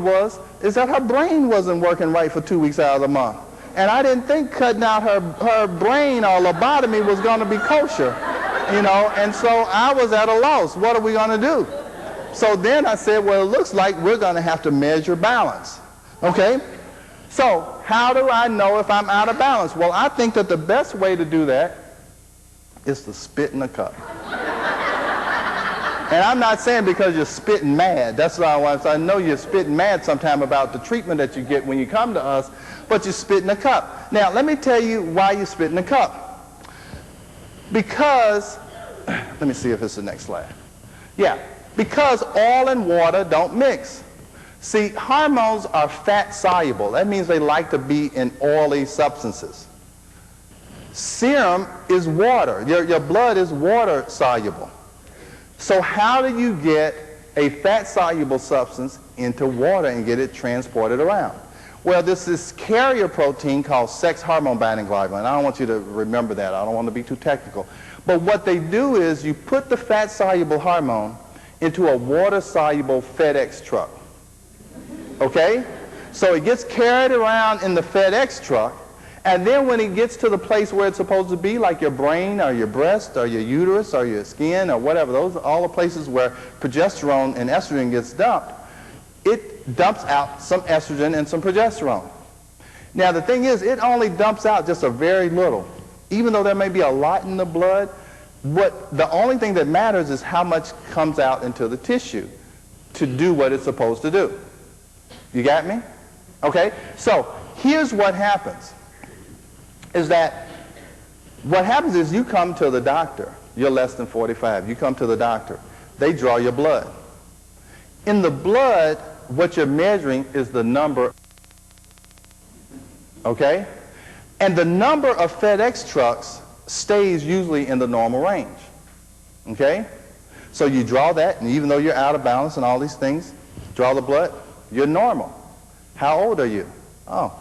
is that her brain wasn't working right for 2 weeks out of the month. And I didn't think cutting out her brain or lobotomy was going to be kosher, and so I was at a loss. What are we going to do? So then I said, well, it looks like we're going to have to measure balance. Okay? So how do I know if I'm out of balance? Well, I think that the best way to do that is to spit in a cup. And I'm not saying because you're spitting mad. That's what I want to say. I know you're spitting mad sometime about the treatment that you get when you come to us, but you spit in a cup. Now, let me tell you why you spit in a cup. Because, let me see if it's the next slide. Yeah, because oil and water don't mix. See, hormones are fat soluble. That means they like to be in oily substances. Serum is water. Your blood is water soluble. So how do you get a fat-soluble substance into water and get it transported around? Well, there's this carrier protein called sex hormone binding globulin. I don't want you to remember that. I don't want to be too technical. But what they do is you put the fat-soluble hormone into a water-soluble FedEx truck. Okay? So it gets carried around in the FedEx truck, And then when it gets to the place where it's supposed to be, like your brain or your breast or your uterus or your skin or whatever, those are all the places where progesterone and estrogen gets dumped, it dumps out some estrogen and some progesterone. Now the thing is, it only dumps out just a very little. Even though there may be a lot in the blood, the only thing that matters is how much comes out into the tissue to do what it's supposed to do. You got me? Okay? So here's what happens. Is that what happens is you come to the doctor. You're less than 45. You come to the doctor. They draw your blood. In the blood, what you're measuring is the number, okay? And the number of FedEx trucks stays usually in the normal range, okay? So you draw that, and even though you're out of balance and all these things, draw the blood, you're normal. How old are you? Oh,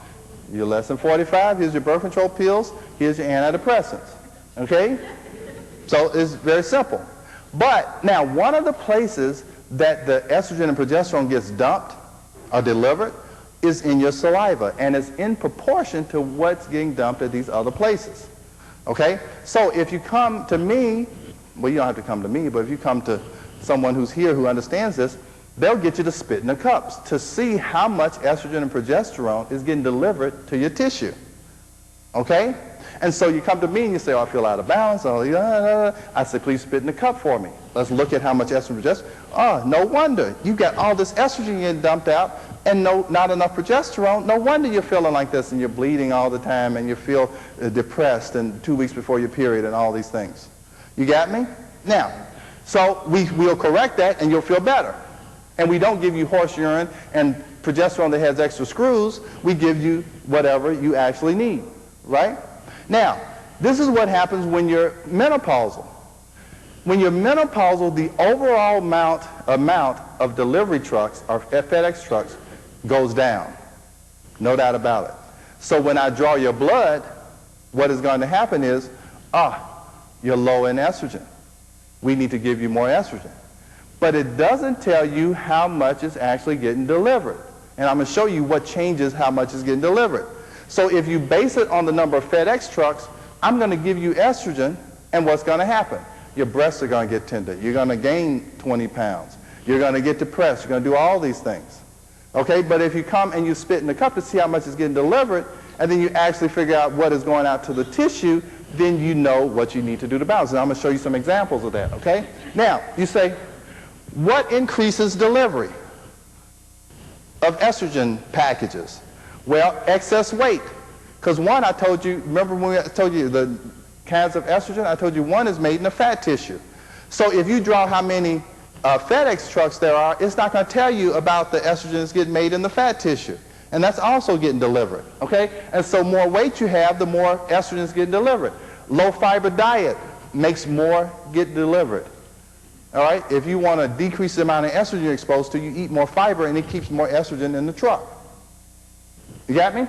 you're less than 45. Here's your birth control pills. Here's your antidepressants, okay? So it's very simple. But now, one of the places that the estrogen and progesterone gets dumped or delivered is in your saliva, and it's in proportion to what's getting dumped at these other places. Okay? So if you come to me, well, you don't have to come to me, but if you come to someone who's here who understands this, they'll get you to spit in the cups to see how much estrogen and progesterone is getting delivered to your tissue. Okay? And so you come to me and you say, oh, I feel out of balance. I say, please spit in the cup for me. Let's look at how much estrogen and progesterone. Oh, no wonder. You got all this estrogen getting dumped out and not enough progesterone. No wonder you're feeling like this and you're bleeding all the time and you feel depressed and 2 weeks before your period and all these things. You got me? Now, so we'll correct that and you'll feel better. And we don't give you horse urine and progesterone that has extra screws. We give you whatever you actually need, right? Now, this is what happens when you're menopausal. When you're menopausal, the overall amount of delivery trucks or FedEx trucks goes down. No doubt about it. So when I draw your blood, what is going to happen is, you're low in estrogen. We need to give you more estrogen. But it doesn't tell you how much is actually getting delivered. And I'm going to show you what changes how much is getting delivered. So if you base it on the number of FedEx trucks, I'm going to give you estrogen, and what's going to happen? Your breasts are going to get tender. You're going to gain 20 pounds. You're going to get depressed. You're going to do all these things. Okay? But if you come and you spit in the cup to see how much is getting delivered, and then you actually figure out what is going out to the tissue, then you know what you need to do to balance. And I'm going to show you some examples of that. Okay? Now, you say, what increases delivery of estrogen packages? Well, excess weight. Because one, I told you, remember when I told you the kinds of estrogen? I told you one is made in the fat tissue. So if you draw how many FedEx trucks there are, it's not going to tell you about the estrogen that's getting made in the fat tissue. And that's also getting delivered. Okay? And so more weight you have, the more estrogen is getting delivered. Low fiber diet makes more get delivered. All right? If you want to decrease the amount of estrogen you're exposed to, you eat more fiber and it keeps more estrogen in the truck. You got me?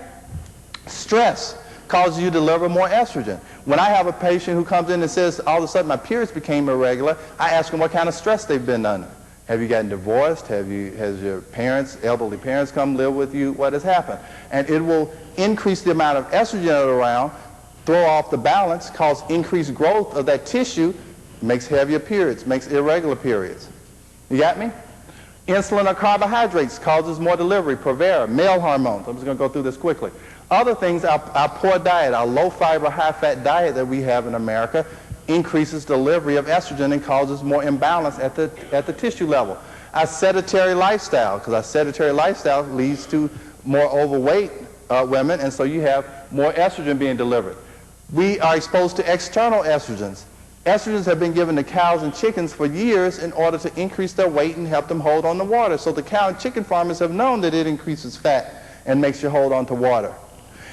Stress causes you to deliver more estrogen. When I have a patient who comes in and says, all of a sudden my periods became irregular, I ask them what kind of stress they've been under. Have you gotten divorced? Has your parents, elderly parents, come live with you? What has happened? And it will increase the amount of estrogen around, throw off the balance, cause increased growth of that tissue, makes heavier periods, makes irregular periods. You got me? Insulin or carbohydrates causes more delivery, Provera, male hormones. I'm just going to go through this quickly. Other things, our poor diet, our low-fiber, high-fat diet that we have in America increases delivery of estrogen and causes more imbalance at the tissue level. Our sedentary lifestyle, because our sedentary lifestyle leads to more overweight women, and so you have more estrogen being delivered. We are exposed to external estrogens. Estrogens have been given to cows and chickens for years in order to increase their weight and help them hold on to water. So the cow and chicken farmers have known that it increases fat and makes you hold on to water.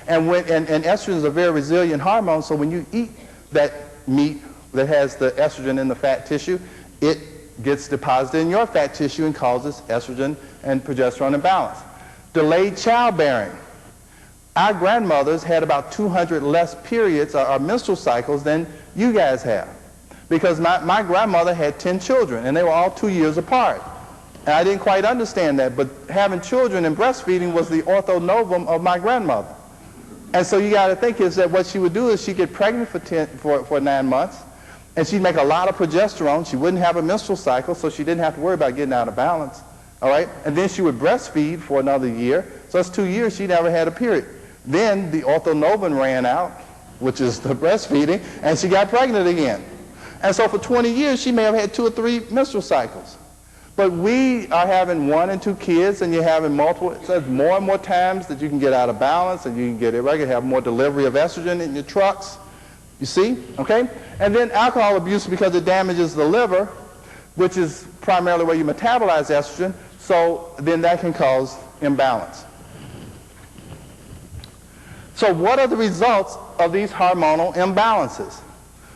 And estrogen is a very resilient hormone, so when you eat that meat that has the estrogen in the fat tissue, it gets deposited in your fat tissue and causes estrogen and progesterone imbalance. Delayed childbearing. Our grandmothers had about 200 less periods or menstrual cycles than you guys have. Because my grandmother had 10 children, and they were all 2 years apart. And I didn't quite understand that, but having children and breastfeeding was the ortho novum of my grandmother. And so you got to think is that what she would do is she'd get pregnant for 9 months, and she'd make a lot of progesterone. She wouldn't have a menstrual cycle, so she didn't have to worry about getting out of balance. All right? And then she would breastfeed for another year. So that's 2 years she never had a period. Then the orthonovin ran out, which is the breastfeeding, and she got pregnant again. And so for 20 years, she may have had 2 or 3 menstrual cycles. But we are having 1 and 2 kids, and you're having multiple. It says more and more times that you can get out of balance, and you can get irregular, have more delivery of estrogen in your trucks. You see? Okay? And then alcohol abuse, because it damages the liver, which is primarily where you metabolize estrogen, so then that can cause imbalance. So what are the results of these hormonal imbalances?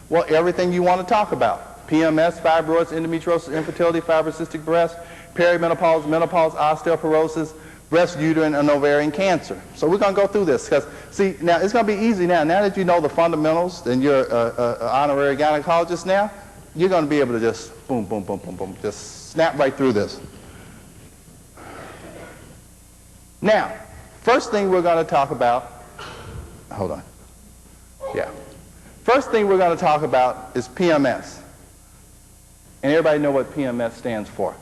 Well, everything you want to talk about. PMS, fibroids, endometriosis, infertility, fibrocystic breast, perimenopause, menopause, osteoporosis, breast, uterine, and ovarian cancer. So we're going to go through this because, see, now it's going to be easy now. Now that you know the fundamentals and you're an honorary gynecologist now, you're going to be able to just boom, boom, boom, boom, boom, just snap right through this. Now, first thing we're going to talk about, hold on. Yeah. First thing we're going to talk about is PMS. And everybody know what PMS stands for?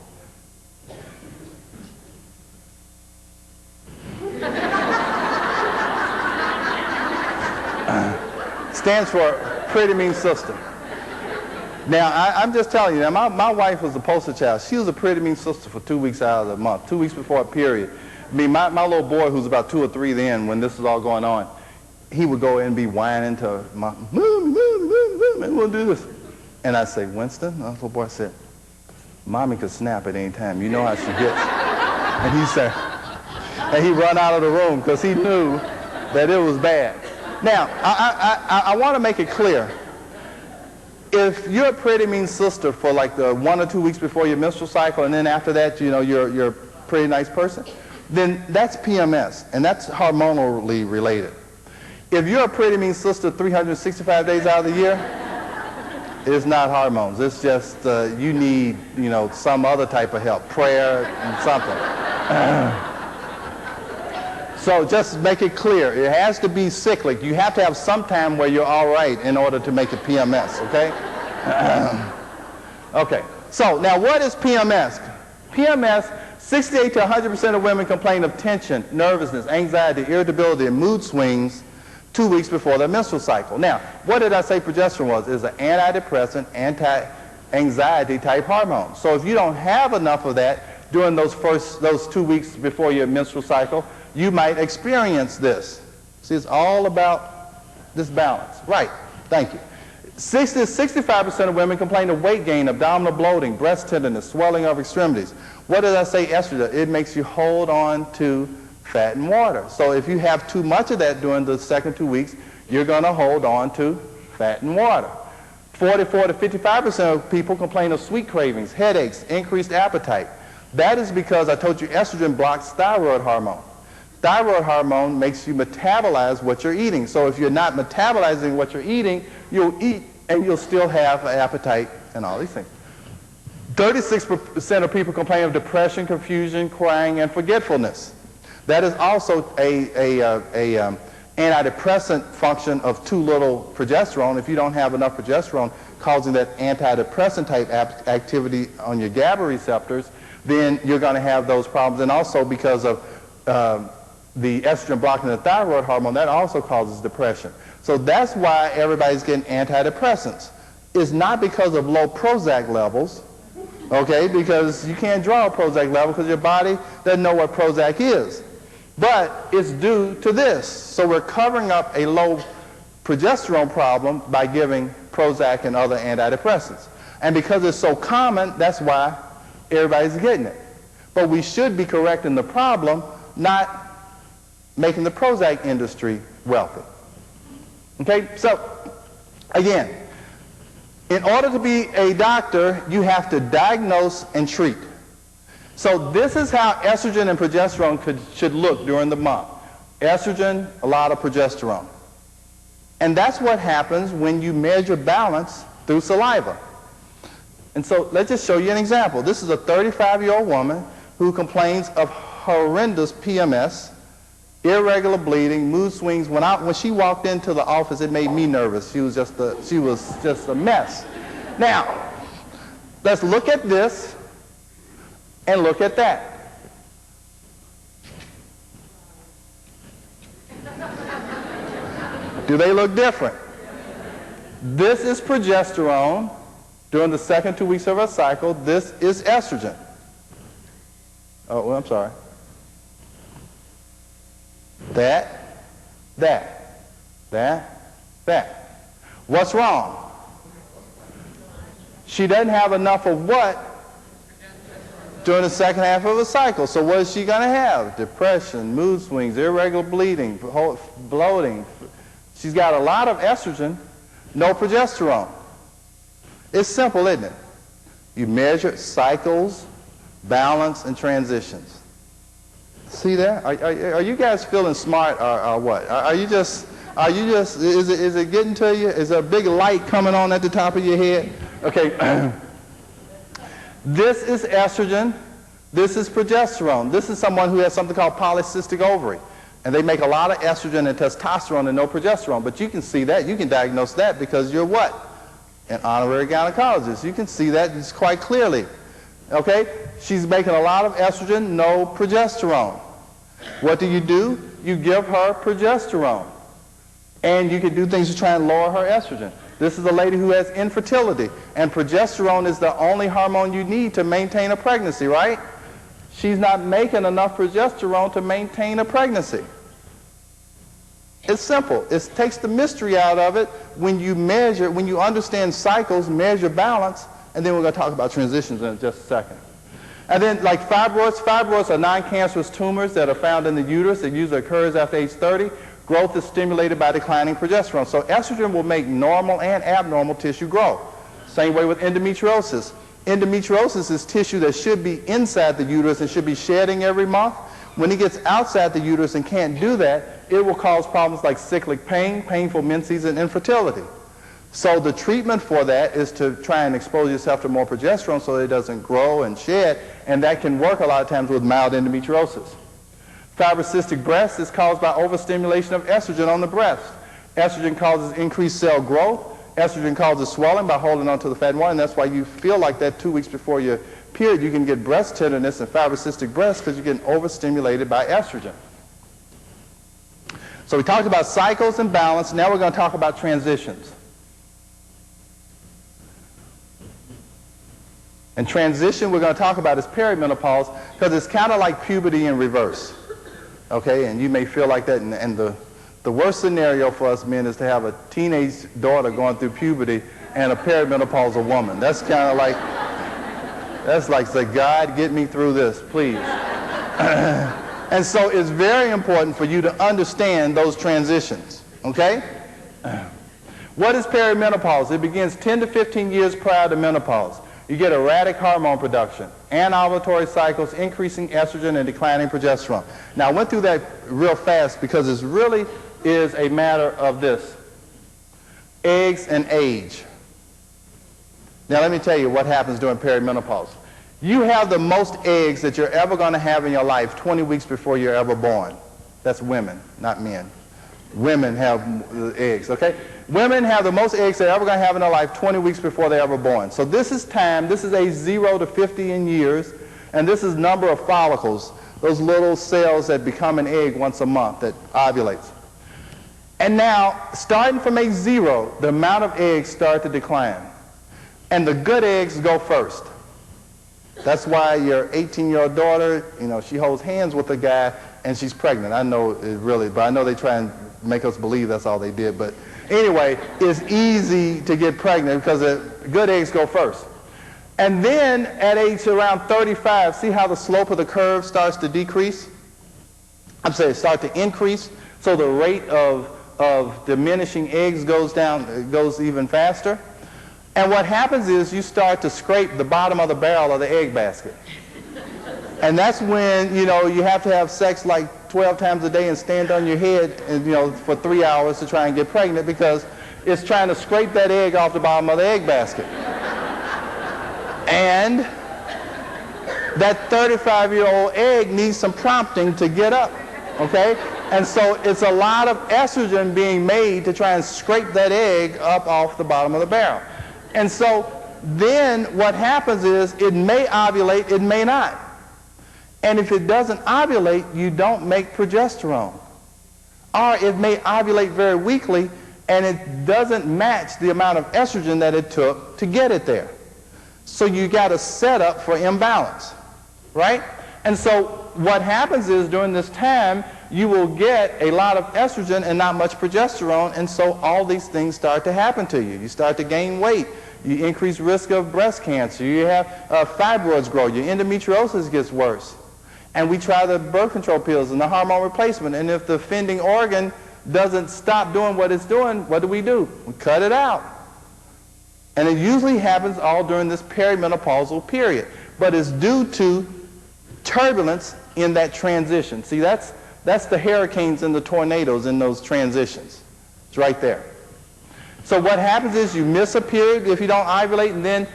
Stands for pretty mean sister. Now, I'm just telling you, now my wife was a poster child. She was a pretty mean sister for 2 weeks out of the month, 2 weeks before a period. I mean, my little boy, who's about 2 or 3 then, when this was all going on, he would go in and be whining to my mommy, we'll do this. And I'd say, Winston, my little boy said, Mommy could snap at any time. You know how she gets. And he said, and he'd run out of the room because he knew that it was bad. Now, I want to make it clear. If you're a pretty mean sister for like the 1 or 2 weeks before your menstrual cycle, and then after that, you know, you're a pretty nice person, then that's PMS, and that's hormonally related. If you're a pretty mean sister 365 days out of the year, it's not hormones. It's just you need, you know, some other type of help, prayer and something. So just make it clear. It has to be cyclic. You have to have some time where you're all right in order to make it PMS, okay? Okay, so now what is PMS? PMS, 68 to 100% of women complain of tension, nervousness, anxiety, irritability, and mood swings 2 weeks before their menstrual cycle. Now, what did I say progesterone was? It's an antidepressant, anti-anxiety type hormone. So if you don't have enough of that during those 2 weeks before your menstrual cycle, you might experience this. See, it's all about this balance. Right, thank you. 60 to 65% of women complain of weight gain, abdominal bloating, breast tenderness, swelling of extremities. What did I say estrogen? It makes you hold on to fat and water. So if you have too much of that during the second 2 weeks, you're going to hold on to fat and water. 44 to 55% of people complain of sweet cravings, headaches, increased appetite. That is because I told you estrogen blocks thyroid hormone. Thyroid hormone makes you metabolize what you're eating. So if you're not metabolizing what you're eating, you'll eat and you'll still have an appetite and all these things. 36% of people complain of depression, confusion, crying, and forgetfulness. That is also a antidepressant function of too little progesterone. If you don't have enough progesterone causing that antidepressant type activity on your GABA receptors, then you're going to have those problems. And also because of the estrogen blocking the thyroid hormone, that also causes depression. So that's why everybody's getting antidepressants. It's not because of low Prozac levels, okay, because you can't draw a Prozac level because your body doesn't know what Prozac is. But it's due to this. So we're covering up a low progesterone problem by giving Prozac and other antidepressants. And because it's so common, that's why everybody's getting it. But we should be correcting the problem, not making the Prozac industry wealthy. Okay, so again, in order to be a doctor, you have to diagnose and treat. So this is how estrogen and progesterone should look during the month. Estrogen, a lot of progesterone. And that's what happens when you measure balance through saliva. And so let's just show you an example. This is a 35-year-old woman who complains of horrendous PMS irregular bleeding, mood swings. When she walked into the office, it made me nervous. She was just a mess. Now, let's look at this and look at that. Do they look different? This is progesterone during the second 2 weeks of her cycle. This is estrogen. Oh, well, I'm sorry. That. What's wrong? She doesn't have enough of what during the second half of a cycle. So what is she going to have? Depression, mood swings, irregular bleeding, bloating. She's got a lot of estrogen, no progesterone. It's simple, isn't it? You measure cycles, balance, and transitions. See that? Are you guys feeling smart or what? Is it getting to you? Is there a big light coming on at the top of your head? Okay. This is estrogen. This is progesterone. This is someone who has something called polycystic ovary. And they make a lot of estrogen and testosterone and no progesterone. But you can see that. You can diagnose that because you're what? An honorary gynecologist. You can see that just quite clearly. Okay? She's making a lot of estrogen, no progesterone. What do? You give her progesterone. And you can do things to try and lower her estrogen. This is a lady who has infertility. And progesterone is the only hormone you need to maintain a pregnancy, right? She's not making enough progesterone to maintain a pregnancy. It's simple. It takes the mystery out of it when you measure, when you understand cycles, measure balance, and then we're going to talk about transitions in just a second. And then like fibroids are non-cancerous tumors that are found in the uterus. It usually occurs after age 30. Growth is stimulated by declining progesterone. So estrogen will make normal and abnormal tissue grow. Same way with endometriosis. Endometriosis is tissue that should be inside the uterus and should be shedding every month. When it gets outside the uterus and can't do that, it will cause problems like cyclic pain, painful menses, and infertility. So the treatment for that is to try and expose yourself to more progesterone so that it doesn't grow and shed, and that can work a lot of times with mild endometriosis. Fibrocystic breast is caused by overstimulation of estrogen on the breast. Estrogen causes increased cell growth. Estrogen causes swelling by holding onto the fat and water, and that's why you feel like that 2 weeks before your period. You can get breast tenderness and fibrocystic breast because you're getting overstimulated by estrogen. So we talked about cycles and balance. Now we're going to talk about transitions. And transition we're going to talk about is perimenopause because it's kind of like puberty in reverse. Okay, and you may feel like that, and the worst scenario for us men is to have a teenage daughter going through puberty and a perimenopausal woman. That's kind of like, that's like, say, God, get me through this, please. And so it's very important for you to understand those transitions, okay? What is perimenopause? It begins 10 to 15 years prior to menopause. You get erratic hormone production, anovulatory cycles, increasing estrogen and declining progesterone. Now, I went through that real fast because it really is a matter of this. Eggs and age. Now, let me tell you what happens during perimenopause. You have the most eggs that you're ever going to have in your life 20 weeks before you're ever born. That's women, not men. Women have eggs, okay? Women have the most eggs they're ever going to have in their life 20 weeks before they're ever born. So this is time. This is age 0 to 50 in years. And this is number of follicles, those little cells that become an egg once a month that ovulates. And now, starting from age 0, the amount of eggs start to decline. And the good eggs go first. That's why your 18-year-old daughter, you know, she holds hands with a guy and she's pregnant. I know it really, but I know they try and make us believe that's all they did. But anyway, it's easy to get pregnant because the good eggs go first. And then at age around 35, see how the slope of the curve starts to decrease? I'm saying start to increase. So the rate of diminishing eggs goes down, goes even faster. And what happens is you start to scrape the bottom of the barrel of the egg basket. And that's when, you know, you have to have sex like 12 times a day and stand on your head and, you know, for 3 hours to try and get pregnant because it's trying to scrape that egg off the bottom of the egg basket. And that 35-year-old egg needs some prompting to get up, okay? And so it's a lot of estrogen being made to try and scrape that egg up off the bottom of the barrel. And so then what happens is it may ovulate, it may not. And if it doesn't ovulate, you don't make progesterone. Or it may ovulate very weakly and it doesn't match the amount of estrogen that it took to get it there. So you got a setup for imbalance, right? And so what happens is during this time, you will get a lot of estrogen and not much progesterone, and so all these things start to happen to you. You start to gain weight. You increase risk of breast cancer. You have fibroids grow. Your endometriosis gets worse. And we try the birth control pills and the hormone replacement, and if the offending organ doesn't stop doing what it's doing, what do? We cut it out. And it usually happens all during this perimenopausal period, but it's due to turbulence in that transition. See, that's the hurricanes and the tornadoes in those transitions. It's right there. So what happens is you miss a period if you don't ovulate, and then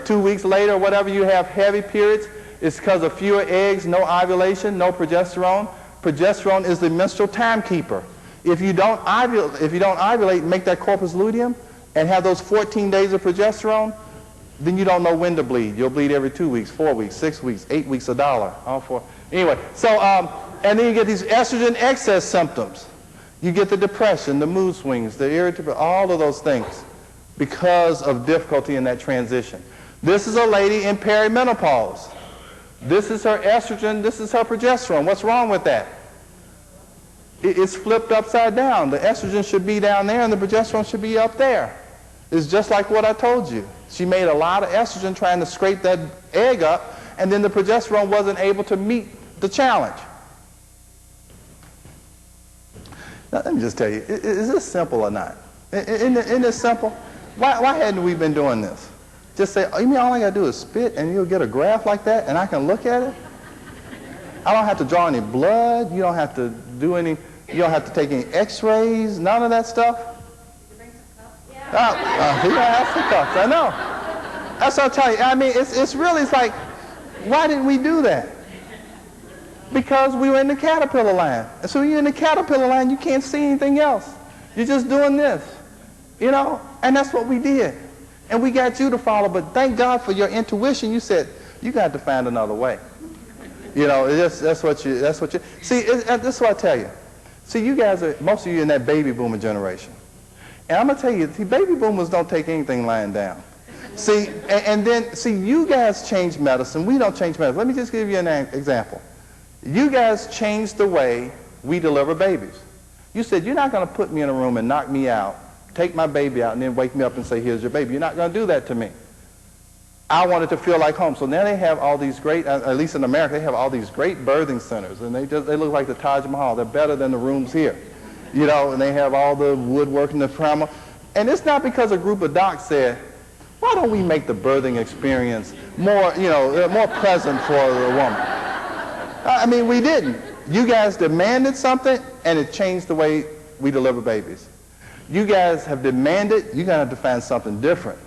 2 weeks later or whatever you have heavy periods. It's because of fewer eggs, no ovulation, no progesterone. Progesterone is the menstrual timekeeper. If you don't ovulate and make that corpus luteum and have those 14 days of progesterone, then you don't know when to bleed. You'll bleed every 2 weeks, 4 weeks, 6 weeks, 8 weeks, $1, all four. Anyway, so, and then you get these estrogen excess symptoms. You get the depression, the mood swings, the irritability, all of those things because of difficulty in that transition. This is a lady in perimenopause. This is her estrogen, this is her progesterone. What's wrong with that? It's flipped upside down. The estrogen should be down there and the progesterone should be up there. It's just like what I told you. She made a lot of estrogen trying to scrape that egg up, and then the progesterone wasn't able to meet the challenge. Now, let me just tell you, is this simple or not? Isn't this simple? Why hadn't we been doing this? Just say, oh, you mean all I got to do is spit and you'll get a graph like that and I can look at it? I don't have to draw any blood. You don't have to do any, you don't have to take any x-rays, none of that stuff. You don't have some cups, I know. That's what I'll tell you. I mean, it's really, it's like, why didn't we do that? Because we were in the caterpillar line. And so when you're in the caterpillar line, you can't see anything else. You're just doing this, you know? And that's what we did. And we got you to follow, but thank God for your intuition. You said, you got to find another way. You know, that's what you, see, this is what I tell you. See, you guys are, most of you in that baby boomer generation. And I'm going to tell you, see, baby boomers don't take anything lying down. See, and then, see, you guys change medicine. We don't change medicine. Let me just give you an example. You guys changed the way we deliver babies. You said, you're not going to put me in a room and knock me out, take my baby out, and then wake me up and say, here's your baby. You're not going to do that to me. I want it to feel like home. So now they have all these great, at least in America, they have all these great birthing centers, and they look like the Taj Mahal. They're better than the rooms here. You know, and they have all the woodwork and the primer. And it's not because a group of docs said, why don't we make the birthing experience more, you know, more pleasant for the woman? I mean, we didn't. You guys demanded something, and it changed the way we deliver babies. You guys have demanded, you're going to have to find something different.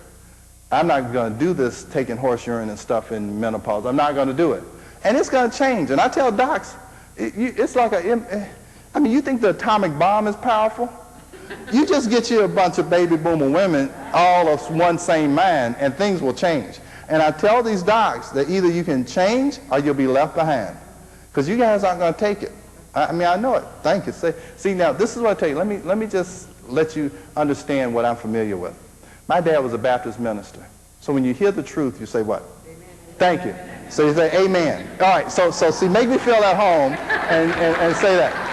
I'm not going to do this taking horse urine and stuff in menopause. I'm not going to do it. And it's going to change. And I tell docs, it's like I mean, you think the atomic bomb is powerful? You just get you a bunch of baby boomer women, all of one same mind, and things will change. And I tell these docs that either you can change or you'll be left behind. Because you guys aren't going to take it. I mean, I know it. Thank you. See, now, this is what I tell you. Let me just let you understand what I'm familiar with. My dad was a Baptist minister. So when you hear the truth, you say what? Amen. Thank you. So you say, amen. All right, so see, make me feel at home and say that.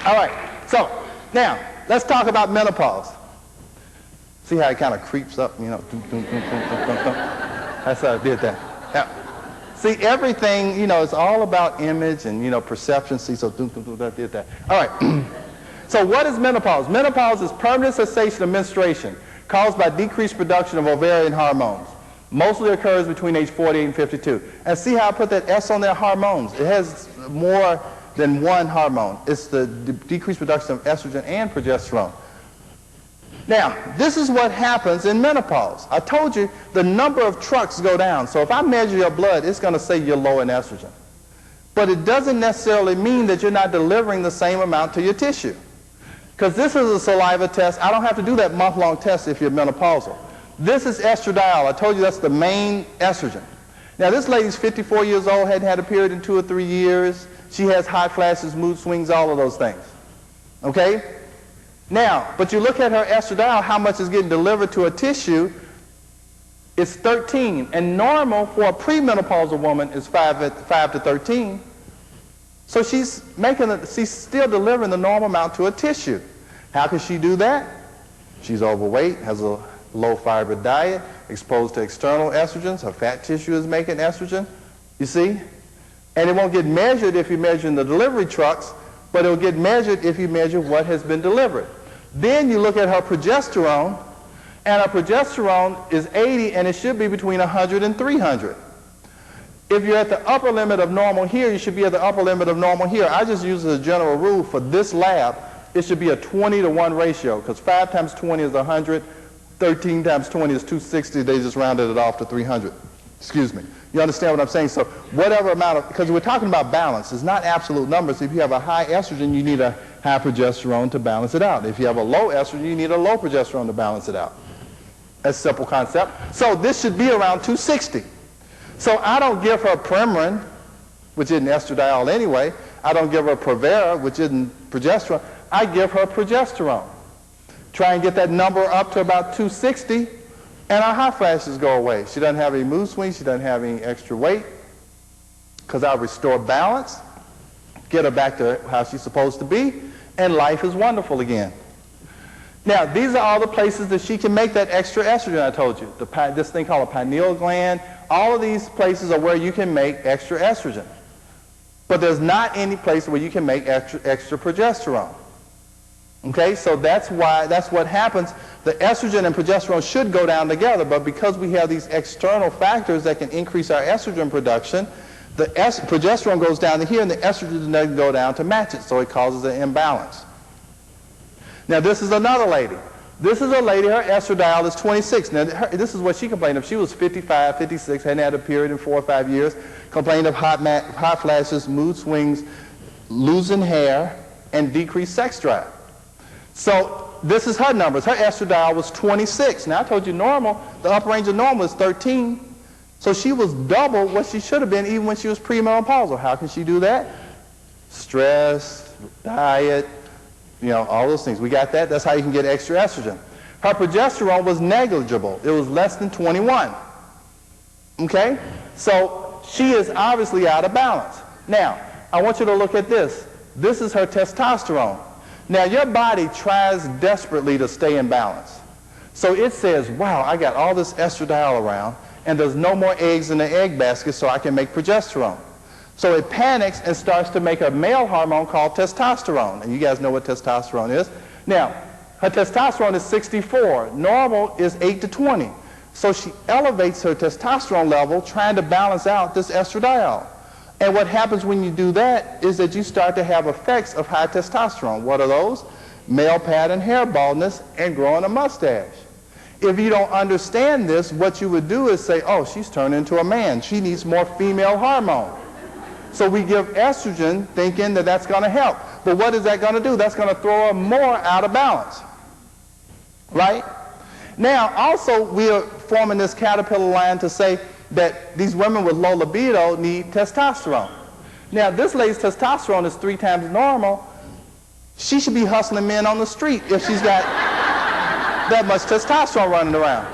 All right, so now, let's talk about menopause. See how it kind of creeps up, you know? That's how I did that. Now, see, everything, you know, it's all about image and, you know, perception. See, so I did that. All right. So what is menopause? Menopause is permanent cessation of menstruation caused by decreased production of ovarian hormones. Mostly occurs between age 48 and 52. And see how I put that S on there, hormones. It has more than one hormone. It's the decreased production of estrogen and progesterone. Now, this is what happens in menopause. I told you the number of trucks go down. So if I measure your blood, it's going to say you're low in estrogen. But it doesn't necessarily mean that you're not delivering the same amount to your tissue. Because this is a saliva test. I don't have to do that month-long test if you're menopausal. This is estradiol. I told you that's the main estrogen. Now, this lady's 54 years old, hadn't had a period in 2 or 3 years. She has hot flashes, mood swings, all of those things. Okay? Now, but you look at her estradiol, how much is getting delivered to her tissue, it's 13. And normal for a premenopausal woman is 5 to 13. So she's still delivering the normal amount to her tissue. How can she do that? She's overweight, has a low fiber diet, exposed to external estrogens. Her fat tissue is making estrogen, you see? And it won't get measured if you measure in the delivery trucks, but it'll get measured if you measure what has been delivered. Then you look at her progesterone, and her progesterone is 80, and it should be between 100 and 300. If you're at the upper limit of normal here, you should be at the upper limit of normal here. I just use as a general rule for this lab, it should be a 20-to-1 ratio, because 5 times 20 is 100, 13 times 20 is 260. They just rounded it off to 300. Excuse me. You understand what I'm saying? So whatever amount of, because we're talking about balance, it's not absolute numbers. If you have a high estrogen, you need a high progesterone to balance it out. If you have a low estrogen, you need a low progesterone to balance it out. That's a simple concept. So this should be around 260. So I don't give her Premarin, which isn't estradiol anyway. I don't give her Provera, which isn't progesterone. I give her progesterone. Try and get that number up to about 260, and our hot flashes go away. She doesn't have any mood swings. She doesn't have any extra weight, because I'll restore balance, get her back to how she's supposed to be, and life is wonderful again. Now, these are all the places that she can make that extra estrogen I told you. This thing called a pineal gland. All of these places are where you can make extra estrogen. But there's not any place where you can make extra progesterone. Okay, so that's what happens. The estrogen and progesterone should go down together, but because we have these external factors that can increase our estrogen production, the progesterone goes down to here and the estrogen doesn't go down to match it, so it causes an imbalance. Now, this is another lady. This is a lady, her estradiol is 26. Now, this is what she complained of. She was 55, 56, hadn't had a period in 4 or 5 years, complained of hot flashes, mood swings, losing hair, and decreased sex drive. So this is her numbers. Her estradiol was 26. Now, I told you normal, the upper range of normal is 13. So she was double what she should have been even when she was premenopausal. How can she do that? Stress, diet, you know, all those things. We got that. That's how you can get extra estrogen. Her progesterone was negligible. It was less than 21. Okay? So she is obviously out of balance. Now, I want you to look at this. This is her testosterone. Now, your body tries desperately to stay in balance. So it says, wow, I got all this estradiol around, and there's no more eggs in the egg basket, so I can make progesterone. So it panics and starts to make a male hormone called testosterone. And you guys know what testosterone is. Now, her testosterone is 64. Normal is 8 to 20. So she elevates her testosterone level trying to balance out this estradiol. And what happens when you do that is that you start to have effects of high testosterone. What are those? Male pattern hair baldness and growing a mustache. If you don't understand this, what you would do is say, oh, she's turned into a man. She needs more female hormone. So we give estrogen thinking that that's going to help. But what is that going to do? That's going to throw her more out of balance. Right? Now, also, we are forming this caterpillar line to say that these women with low libido need testosterone. Now, this lady's testosterone is 3 times normal. She should be hustling men on the street if she's got that much testosterone running around.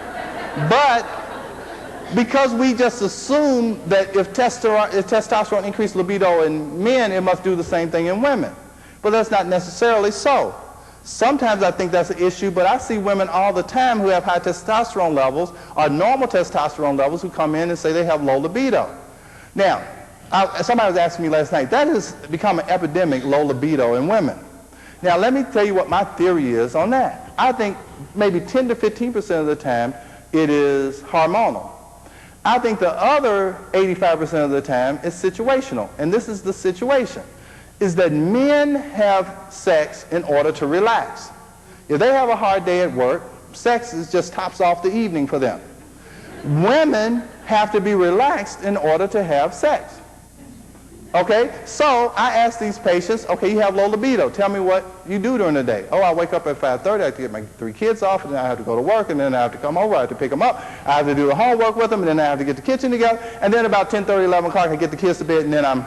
But because we just assume that if testosterone increases libido in men, it must do the same thing in women. But that's not necessarily so. Sometimes I think that's an issue, but I see women all the time who have high testosterone levels or normal testosterone levels who come in and say they have low libido. Now, somebody was asking me last night, that has become an epidemic, low libido in women. Now, let me tell you what my theory is on that. I think maybe 10 to 15% of the time it is hormonal. I think the other 85% of the time is situational, and this is the situation, is that men have sex in order to relax. If they have a hard day at work, sex is just tops off the evening for them. Women have to be relaxed in order to have sex. Okay, so I ask these patients, okay, you have low libido. Tell me what you do during the day. Oh, I wake up at 5:30, I have to get my 3 kids off, and then I have to go to work, and then I have to come over, I have to pick them up, I have to do the homework with them, and then I have to get the kitchen together, and then about 10:30, 11 o'clock, I get the kids to bed, and then I'm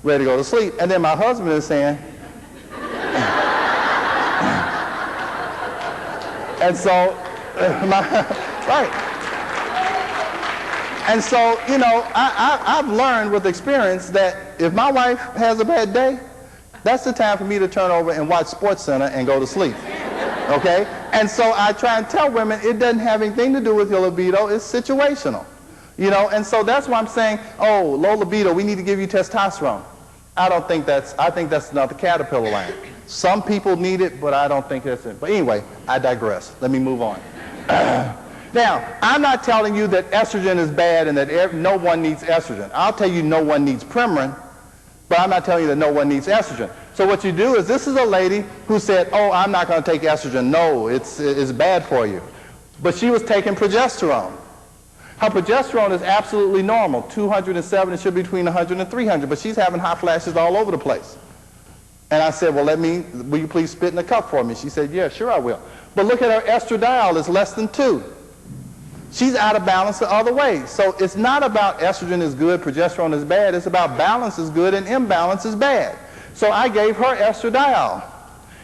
ready to go to sleep. And then my husband is saying, and so, right. And so, you know, I've learned with experience that if my wife has a bad day, that's the time for me to turn over and watch SportsCenter and go to sleep, okay? And so I try and tell women it doesn't have anything to do with your libido, it's situational, you know? And so that's why I'm saying, oh, low libido, we need to give you testosterone. I think that's another caterpillar line. Some people need it, but I don't think that's it. But anyway, I digress. Let me move on. Now, I'm not telling you that estrogen is bad and that no one needs estrogen. I'll tell you no one needs Premarin, but I'm not telling you that no one needs estrogen. So what you do is, this is a lady who said, oh, I'm not going to take estrogen. No, it's bad for you. But she was taking progesterone. Her progesterone is absolutely normal, 207, it should be between 100 and 300, but she's having hot flashes all over the place. And I said, well, will you please spit in a cup for me? She said, yeah, sure I will. But look at her estradiol, it's less than 2. She's out of balance the other way. So it's not about estrogen is good, progesterone is bad. It's about balance is good and imbalance is bad. So I gave her estradiol.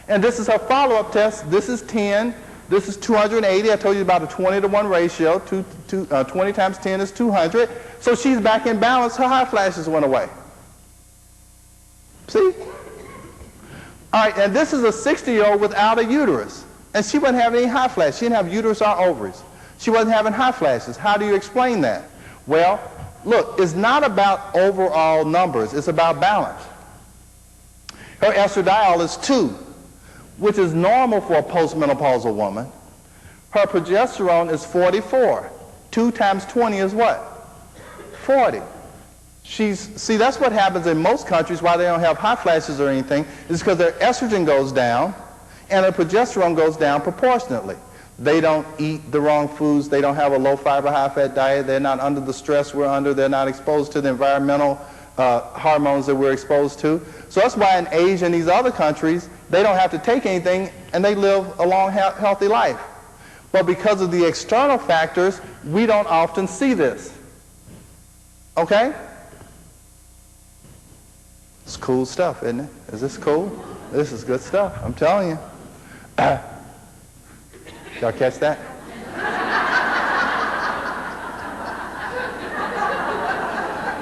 And this is her follow-up test. This is 10. This is 280. I told you about a 20-to-1 ratio. 20 times 10 is 200. So she's back in balance. Her hot flashes went away. See? All right, and this is a 60-year-old without a uterus. And she wasn't having any hot flashes. She didn't have uterus or ovaries. She wasn't having hot flashes. How do you explain that? Well, look, it's not about overall numbers. It's about balance. Her estradiol is 2, which is normal for a postmenopausal woman. Her progesterone is 44. 2 times 20 is what? 40. See, that's what happens in most countries why they don't have hot flashes or anything, is because their estrogen goes down and their progesterone goes down proportionately. They don't eat the wrong foods. They don't have a low-fiber, high-fat diet. They're not under the stress we're under. They're not exposed to the environmental hormones that we're exposed to. So that's why in Asia and these other countries, they don't have to take anything, and they live a long, healthy life. But because of the external factors, we don't often see this. Okay? It's cool stuff, isn't it? Is this cool? This is good stuff, I'm telling you. Y'all catch that?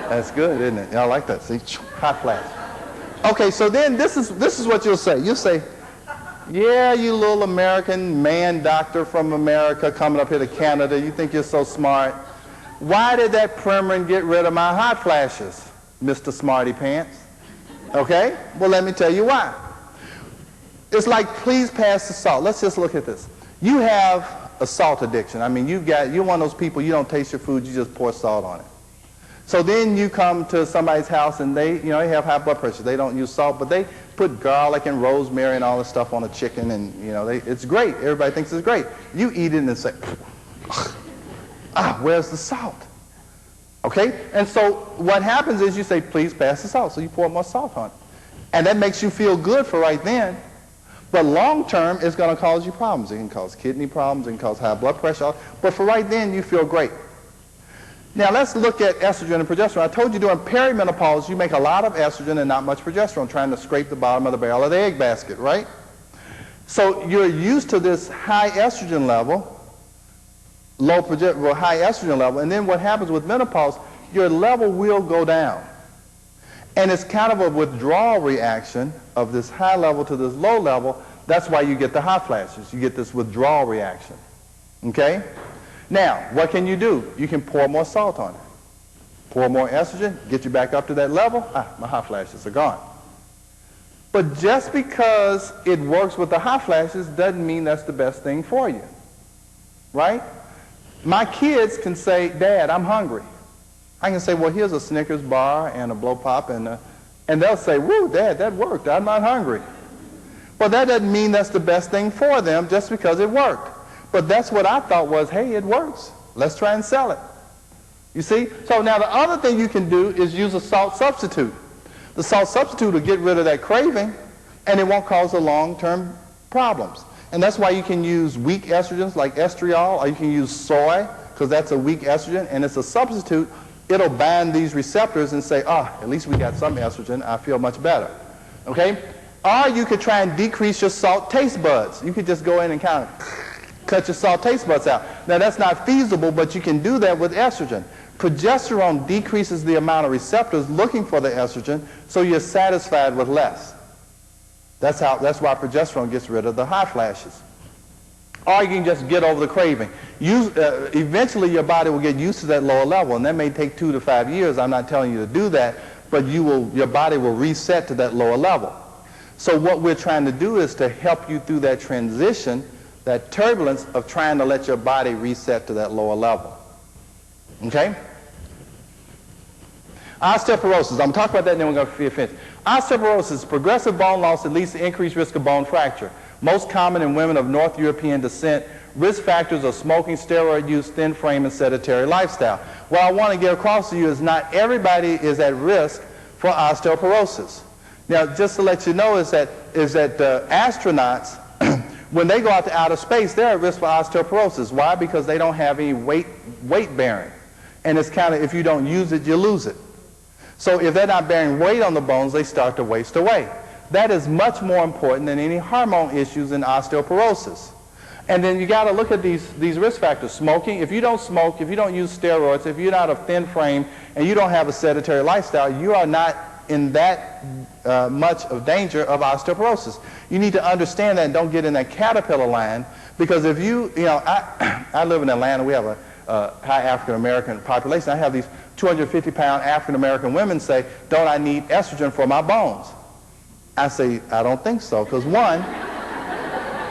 That's good, isn't it? Y'all like that? See, hot flash. Okay, so then this is what you'll say. You'll say, yeah, you little American man doctor from America coming up here to Canada, you think you're so smart. Why did that Premarin get rid of my hot flashes, Mr. Smarty Pants? Okay, well, let me tell you why. It's like, please pass the salt. Let's just look at this. You have a salt addiction. I mean, you're one of those people, you don't taste your food, you just pour salt on it. So then you come to somebody's house and they have high blood pressure. They don't use salt, but they put garlic and rosemary and all this stuff on a chicken, and it's great. Everybody thinks it's great. You eat it and say, where's the salt? Okay? And so what happens is you say, please pass the salt. So you pour more salt on it. And that makes you feel good for right then. But long term, it's going to cause you problems. It can cause kidney problems, it can cause high blood pressure. But for right then, you feel great. Now let's look at estrogen and progesterone. I told you during perimenopause, you make a lot of estrogen and not much progesterone, trying to scrape the bottom of the barrel of the egg basket, right? So you're used to this high estrogen level, high estrogen level, and then what happens with menopause, your level will go down. And it's kind of a withdrawal reaction of this high level to this low level. That's why you get the hot flashes. You get this withdrawal reaction. Okay? Now, what can you do? You can pour more salt on it. Pour more estrogen, get you back up to that level. My hot flashes are gone. But just because it works with the hot flashes doesn't mean that's the best thing for you. Right? My kids can say, Dad, I'm hungry. I can say, well, here's a Snickers bar and a blow pop, and they'll say, woo, Dad, that worked. I'm not hungry. Well, that doesn't mean that's the best thing for them just because it worked. But that's what I thought was, hey, it works. Let's try and sell it. You see? So now the other thing you can do is use a salt substitute. The salt substitute will get rid of that craving, and it won't cause the long-term problems. And that's why you can use weak estrogens like estriol, or you can use soy, because that's a weak estrogen, and it's a substitute. It'll bind these receptors and say, at least we got some estrogen, I feel much better. Okay? Or you could try and decrease your salt taste buds. You could just go in and kind of cut your salt taste buds out. Now that's not feasible, but you can do that with estrogen. Progesterone decreases the amount of receptors looking for the estrogen, so you're satisfied with less. That's why progesterone gets rid of the hot flashes. Or you can just get over the craving. Eventually your body will get used to that lower level, and that may take 2 to 5 years. I'm not telling you to do that, but your body will reset to that lower level. So what we're trying to do is to help you through that transition, that turbulence of trying to let your body reset to that lower level. Okay? Osteoporosis. I'm going to talk about that and then we're going to finish. Osteoporosis, progressive bone loss that leads to increased risk of bone fracture. Most common in women of North European descent. Risk factors are smoking, steroid use, thin frame, and sedentary lifestyle. What I want to get across to you is not everybody is at risk for osteoporosis. Now, just to let you know is that astronauts, when they go out to outer space, they're at risk for osteoporosis. Why? Because they don't have any weight bearing. And it's kind of, if you don't use it, you lose it. So if they're not bearing weight on the bones, they start to waste away. That is much more important than any hormone issues in osteoporosis. And then you got to look at these risk factors. Smoking, if you don't smoke, if you don't use steroids, if you're not a thin frame, and you don't have a sedentary lifestyle, you are not in that much of danger of osteoporosis. You need to understand that and don't get in that caterpillar line, because if I live in Atlanta, we have a high African American population. I have these 250-pound African American women say, don't I need estrogen for my bones? I say, I don't think so, because one,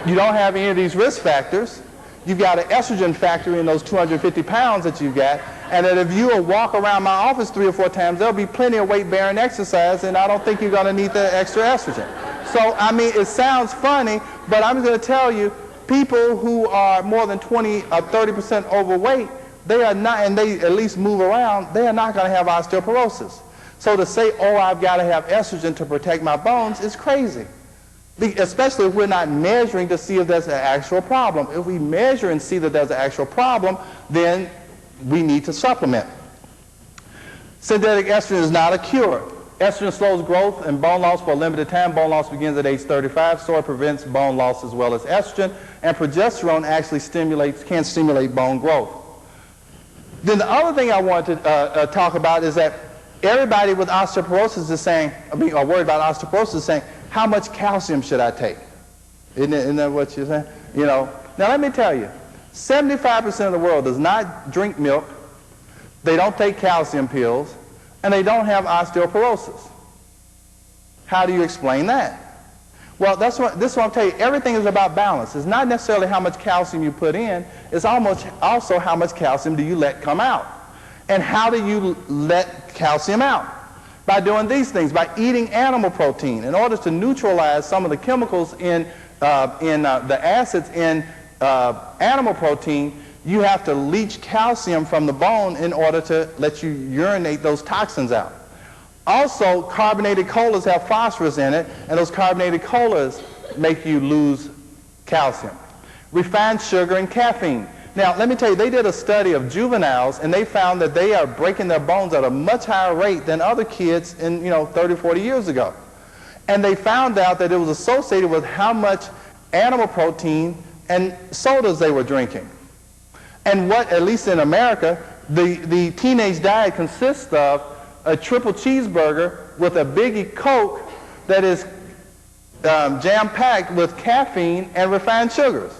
you don't have any of these risk factors. You've got an estrogen factor in those 250 pounds that you've got, and that if you will walk around my office 3 or 4 times, there'll be plenty of weight-bearing exercise, and I don't think you're going to need the extra estrogen. So, I mean, it sounds funny, but I'm going to tell you, people who are more than 20 or 30% overweight, they are not, and they at least move around, they are not going to have osteoporosis. So to say, I've got to have estrogen to protect my bones is crazy. Especially if we're not measuring to see if there's an actual problem. If we measure and see that there's an actual problem, then we need to supplement. Synthetic estrogen is not a cure. Estrogen slows growth and bone loss for a limited time. Bone loss begins at age 35, so it prevents bone loss as well as estrogen. And progesterone actually can stimulate bone growth. Then the other thing I want to talk about is that everybody with osteoporosis is saying, or worried about osteoporosis is saying, how much calcium should I take? Isn't that what you're saying? Now let me tell you, 75% of the world does not drink milk, they don't take calcium pills, and they don't have osteoporosis. How do you explain that? Well, this is what I'm telling you, everything is about balance. It's not necessarily how much calcium you put in, it's also how much calcium do you let come out. And how do you let calcium out? By doing these things, by eating animal protein. In order to neutralize some of the chemicals in the acids in animal protein, you have to leach calcium from the bone in order to let you urinate those toxins out. Also, carbonated colas have phosphorus in it, and those carbonated colas make you lose calcium. Refined sugar and caffeine. Now, let me tell you, they did a study of juveniles, and they found that they are breaking their bones at a much higher rate than other kids in, 30, 40 years ago. And they found out that it was associated with how much animal protein and sodas they were drinking. And what, at least in America, the teenage diet consists of a triple cheeseburger with a Biggie Coke that is jam-packed with caffeine and refined sugars.